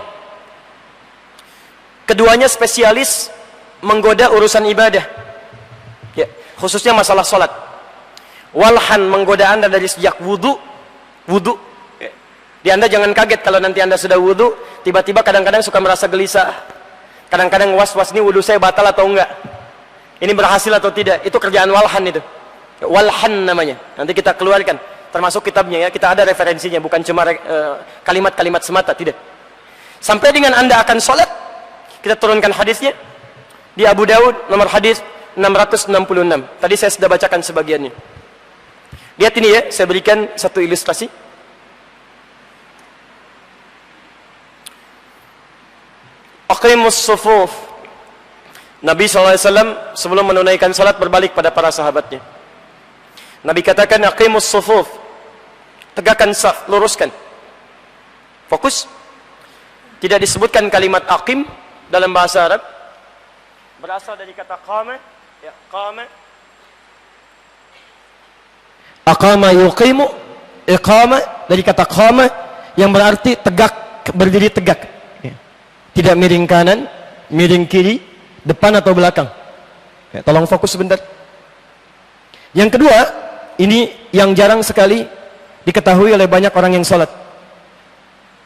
Keduanya spesialis menggoda urusan ibadah, ya, khususnya masalah sholat. Walhan menggoda Anda dari sejak wudu. Ya. Di Anda jangan kaget kalau nanti Anda sudah wudu, tiba-tiba kadang-kadang suka merasa gelisah. Kadang-kadang was-was, ini wudu saya batal atau enggak, ini berhasil atau tidak. Itu kerjaan Walhan itu. Walhan namanya. Nanti kita keluarkan, termasuk kitabnya ya. Kita ada referensinya, bukan cuma kalimat-kalimat semata, tidak. Sampai dengan Anda akan sholat, kita turunkan hadisnya di Abu Daud nomor hadis 666. Tadi saya sudah bacakan sebagiannya. Lihat ini ya, saya berikan satu ilustrasi. Aqimus sufuf. Nabi SAW sebelum menunaikan salat berbalik pada para sahabatnya. Nabi katakan, aqimus sufuf. Tegakkan saf, luruskan. Fokus. Tidak disebutkan kalimat aqim dalam bahasa Arab. Berasal dari kata qama, ya, qama. Aqama yuqimu, iqama dari kata qama yang berarti tegak, berdiri tegak. Ya. Tidak miring kanan, miring kiri, depan atau belakang. Ya, tolong fokus sebentar. Yang kedua, ini yang jarang sekali diketahui oleh banyak orang yang sholat.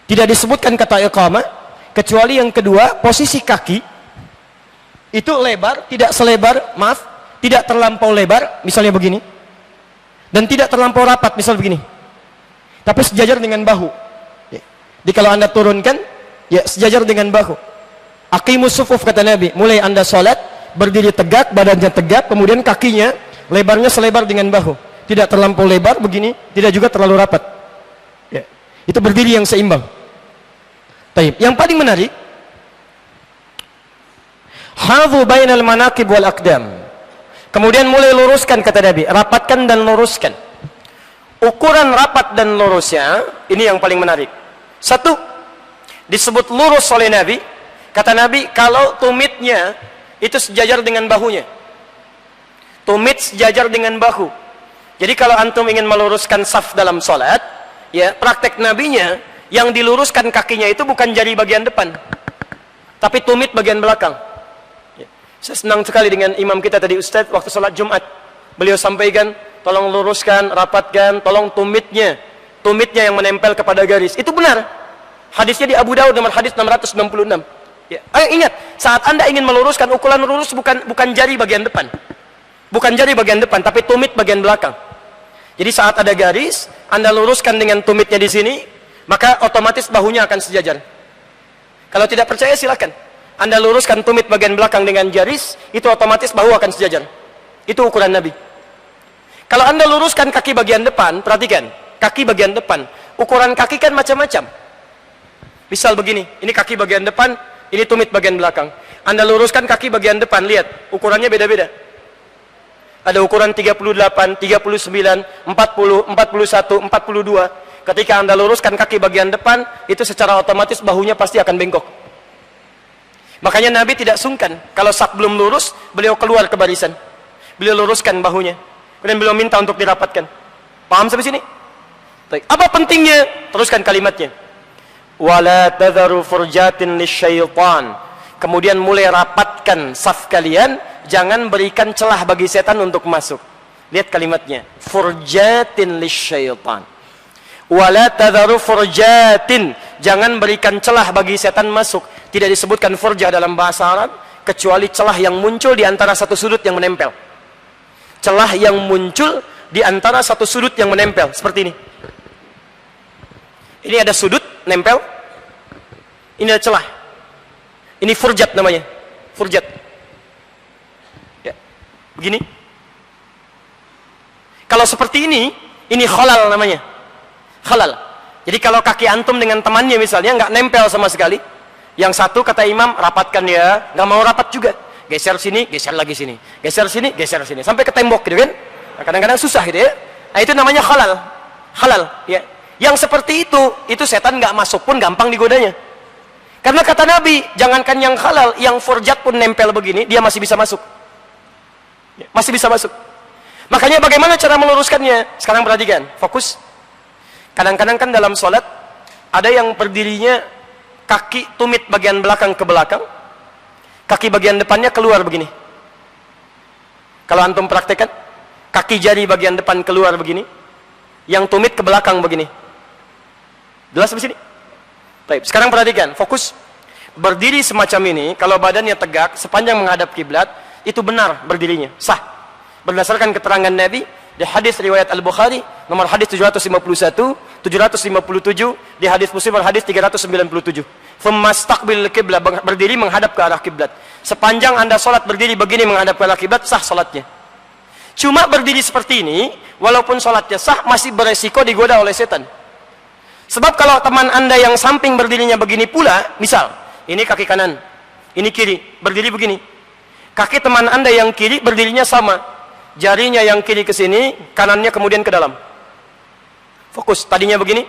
Tidak disebutkan kata iqama, kecuali yang kedua, posisi kaki itu lebar, tidak selebar, maaf, tidak terlampau lebar, misalnya begini, dan tidak terlampau rapat, misal begini, tapi sejajar dengan bahu. Ya. Jadi kalau Anda turunkan, ya sejajar dengan bahu. Aqimus sufuf kata Nabi, mulai Anda sholat, berdiri tegak, badannya tegak, kemudian kakinya lebarnya selebar dengan bahu, tidak terlampau lebar begini, tidak juga terlalu rapat. Ya. Itu berdiri yang seimbang. Taib. Yang paling menarik, hadhu bainal manaqib wal aqdam. Kemudian mulai luruskan kata Nabi, rapatkan dan luruskan. Ukuran rapat dan lurusnya, ini yang paling menarik. Satu, disebut lurus oleh Nabi. Kata Nabi, kalau tumitnya itu sejajar dengan bahunya. Tumit sejajar dengan bahu. Jadi kalau antum ingin meluruskan saf dalam salat, ya, praktek nabinya yang diluruskan kakinya itu bukan jari bagian depan, tapi tumit bagian belakang. Ya. Saya senang sekali dengan imam kita tadi Ustadz waktu salat Jumat. Beliau sampaikan, tolong luruskan, rapatkan, tolong tumitnya yang menempel kepada garis. Itu benar. Hadisnya di Abu Daud nomor hadis 666. Ya. Ayo ingat, saat Anda ingin meluruskan, ukuran lurus bukan jari bagian depan. Bukan jari bagian depan, tapi tumit bagian belakang. Jadi saat ada garis, Anda luruskan dengan tumitnya di sini, maka otomatis bahunya akan sejajar. Kalau tidak percaya silakan. Anda luruskan tumit bagian belakang dengan garis, itu otomatis bahu akan sejajar. Itu ukuran Nabi. Kalau Anda luruskan kaki bagian depan, perhatikan, kaki bagian depan, ukuran kaki kan macam-macam. Misal begini, ini kaki bagian depan, ini tumit bagian belakang. Anda luruskan kaki bagian depan, lihat, ukurannya beda-beda. Ada ukuran 38, 39, 40, 41, 42. Ketika Anda luruskan kaki bagian depan, itu secara otomatis bahunya pasti akan bengkok. Makanya Nabi tidak sungkan. Kalau saf belum lurus, beliau keluar ke barisan. Beliau luruskan bahunya. Kemudian beliau minta untuk dirapatkan. Paham sampai sini? Baik. Apa pentingnya? Teruskan kalimatnya. Wala tadharu furjatin lisyaitan. Kemudian mulai rapatkan saf kalian, jangan berikan celah bagi setan untuk masuk. Lihat kalimatnya. Furjatin lisyaitan. Wala tadharu furjatin. Jangan berikan celah bagi setan masuk. Tidak disebutkan furjah dalam bahasa Arab kecuali celah yang muncul di antara satu sudut yang menempel. Celah yang muncul di antara satu sudut yang menempel seperti ini. Ini ada sudut nempel. Ini ada celah. Ini furjat namanya. Furjat. Ya. Begini. Kalau seperti ini khalal namanya. Khalal. Jadi kalau kaki antum dengan temannya misalnya nggak nempel sama sekali. Yang satu kata imam, rapatkan ya, nggak mau rapat juga. Geser sini, geser lagi sini. Geser sini, geser sini. Sampai ke tembok gitu kan. Nah, kadang-kadang susah gitu ya. Nah, itu namanya khalal. Khalal. Ya. Yang seperti itu setan nggak masuk pun gampang digodanya. Karena kata Nabi, jangankan yang halal, yang furjat pun nempel begini, dia masih bisa masuk. Ya, masih bisa masuk. Makanya bagaimana cara meluruskannya? Sekarang perhatikan, fokus. Kadang-kadang kan dalam sholat, ada yang berdirinya kaki tumit bagian belakang ke belakang, kaki bagian depannya keluar begini. Kalau antum praktekkan, kaki jari bagian depan keluar begini, yang tumit ke belakang begini. Jelas sampai sini? Baik, sekarang perhatikan, fokus. Berdiri semacam ini, kalau badannya tegak, sepanjang menghadap kiblat, itu benar berdirinya, sah. Berdasarkan keterangan Nabi, di hadis riwayat Al-Bukhari, nomor hadis 751, 757, di hadis Muslim hadis 397. Famastaqbil kiblat, berdiri menghadap ke arah kiblat. Sepanjang Anda sholat berdiri begini menghadap ke arah kiblat, sah sholatnya. Cuma berdiri seperti ini, walaupun sholatnya sah, masih beresiko digoda oleh setan. Sebab kalau teman Anda yang samping berdirinya begini pula, misal, ini kaki kanan, ini kiri, berdiri begini. Kaki teman Anda yang kiri berdirinya sama. Jarinya yang kiri ke sini, kanannya kemudian ke dalam. Fokus, tadinya begini.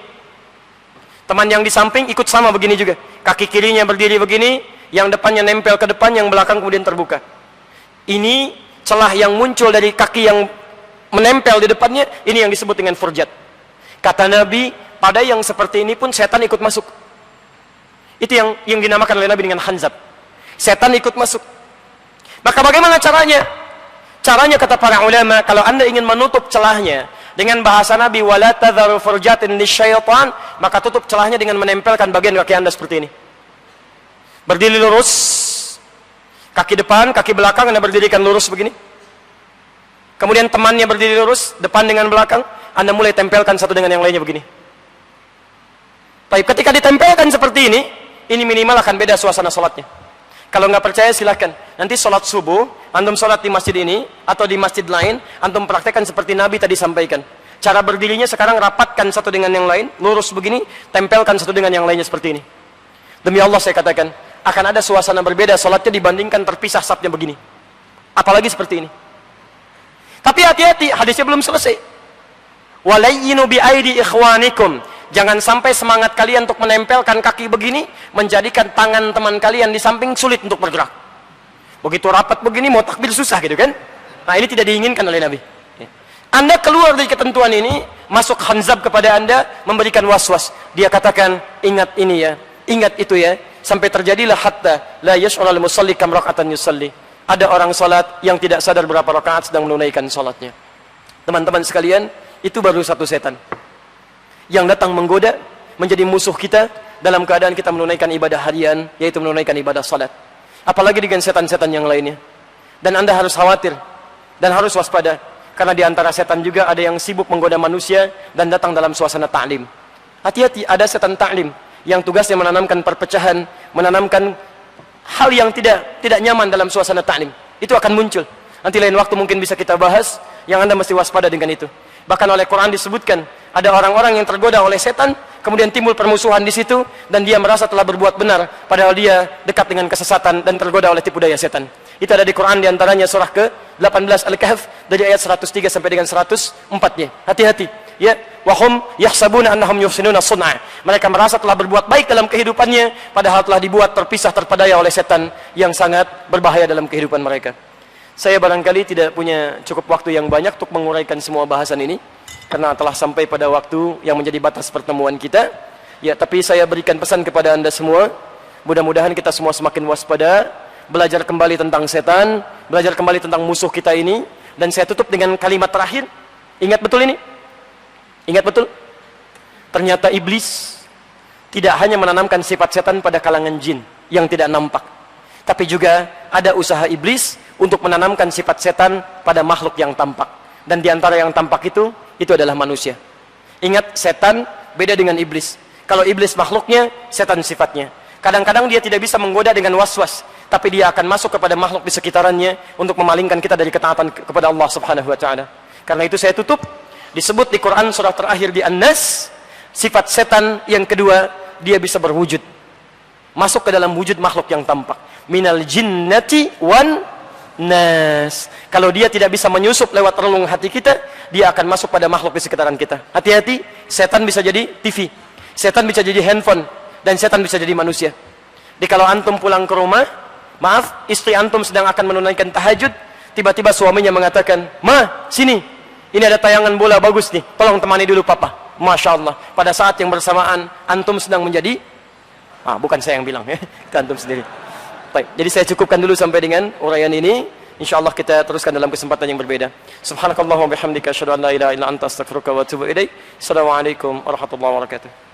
Teman yang di samping ikut sama begini juga. Kaki kirinya berdiri begini, yang depannya nempel ke depan, yang belakang kemudian terbuka. Ini celah yang muncul dari kaki yang menempel di depannya, ini yang disebut dengan furjat. Kata Nabi, pada yang seperti ini pun setan ikut masuk. Itu yang dinamakan oleh Nabi dengan hanzab. Setan ikut masuk. Maka bagaimana caranya? Caranya kata para ulama, kalau Anda ingin menutup celahnya dengan bahasa Nabi, wala tadharu furjatin lisyaitan, maka tutup celahnya dengan menempelkan bagian kaki Anda seperti ini. Berdiri lurus, kaki depan, kaki belakang Anda berdirikan lurus begini. Kemudian temannya berdiri lurus, depan dengan belakang, Anda mulai tempelkan satu dengan yang lainnya begini. Tapi ketika ditempelkan seperti ini minimal akan beda suasana sholatnya. Kalau nggak percaya silahkan. Nanti sholat subuh, antum sholat di masjid ini atau di masjid lain, antum praktekkan seperti Nabi tadi sampaikan. Cara berdirinya sekarang rapatkan satu dengan yang lain, lurus begini, tempelkan satu dengan yang lainnya seperti ini. Demi Allah saya katakan, akan ada suasana berbeda sholatnya dibandingkan terpisah safnya begini. Apalagi seperti ini. Tapi hati-hati, hadisnya belum selesai. Walayyinu bi aidi ikhwanikum. Jangan sampai semangat kalian untuk menempelkan kaki begini menjadikan tangan teman kalian di samping sulit untuk bergerak. Begitu rapat begini mau takbir susah gitu kan? Nah, ini tidak diinginkan oleh Nabi. Anda keluar dari ketentuan ini, masuk hanzab kepada Anda, memberikan was-was. Dia katakan, ingat ini ya, ingat itu ya, sampai terjadilah hatta la yash'urul musalli kam raka'atan yusalli. Ada orang salat yang tidak sadar berapa rakaat sedang menunaikan salatnya. Teman-teman sekalian, itu baru satu setan yang datang menggoda, menjadi musuh kita dalam keadaan kita menunaikan ibadah harian, yaitu menunaikan ibadah salat. Apalagi dengan setan-setan yang lainnya. Dan Anda harus khawatir dan harus waspada, karena di antara setan juga ada yang sibuk menggoda manusia dan datang dalam suasana ta'lim. Hati-hati, ada setan ta'lim yang tugasnya menanamkan perpecahan, menanamkan hal yang tidak nyaman dalam suasana ta'lim. Itu akan muncul. Nanti lain waktu mungkin bisa kita bahas, yang Anda mesti waspada dengan itu. Bahkan oleh Quran disebutkan, ada orang-orang yang tergoda oleh setan, kemudian timbul permusuhan di situ, dan dia merasa telah berbuat benar, padahal dia dekat dengan kesesatan dan tergoda oleh tipu daya setan. Itu ada di Quran, di antaranya surah ke-18 Al-Kahf dari ayat 103 sampai dengan 104-nya. Hati-hati. Ya, wahum yahsabuna annahum yuhsinuna sun'a. Mereka merasa telah berbuat baik dalam kehidupannya, padahal telah dibuat terpisah terpedaya oleh setan yang sangat berbahaya dalam kehidupan mereka. Saya barangkali tidak punya cukup waktu yang banyak untuk menguraikan semua bahasan ini, karena telah sampai pada waktu yang menjadi batas pertemuan kita. Ya, tapi saya berikan pesan kepada Anda semua, mudah-mudahan kita semua semakin waspada, belajar kembali tentang setan, belajar kembali tentang musuh kita ini. Dan saya tutup dengan kalimat terakhir. Ingat betul ini? Ingat betul? Ternyata iblis tidak hanya menanamkan sifat setan pada kalangan jin yang tidak nampak, tapi juga ada usaha iblis untuk menanamkan sifat setan pada makhluk yang tampak. Dan di antara yang tampak itu adalah manusia. Ingat, setan beda dengan iblis. Kalau iblis makhluknya, setan sifatnya. Kadang-kadang dia tidak bisa menggoda dengan was-was, tapi dia akan masuk kepada makhluk di sekitarannya untuk memalingkan kita dari ketaatan kepada Allah Subhanahu wa taala. Karena itu saya tutup, disebut di Quran surah terakhir di An-Nas, sifat setan yang kedua, dia bisa berwujud. Masuk ke dalam wujud makhluk yang tampak. Minal jinnati wan nas. Kalau dia tidak bisa menyusup lewat relung hati kita, dia akan masuk pada makhluk di sekitaran kita. Hati-hati, setan bisa jadi TV, setan bisa jadi handphone, dan setan bisa jadi manusia. Jadi kalau antum pulang ke rumah, maaf, istri antum sedang akan menunaikan tahajud, tiba-tiba suaminya mengatakan, "Ma, sini, ini ada tayangan bola bagus nih, tolong temani dulu papa." Masya Allah, pada saat yang bersamaan antum sedang menjadi, bukan saya yang bilang ya, itu antum sendiri. Baik, jadi saya cukupkan dulu sampai dengan uraian ini. InsyaAllah kita teruskan dalam kesempatan yang berbeda. Subhanakallahumma bihamdika asyhadu an la ilaha illa anta astaghfiruka wa atubu ilaik. Assalamualaikum warahmatullahi wabarakatuh.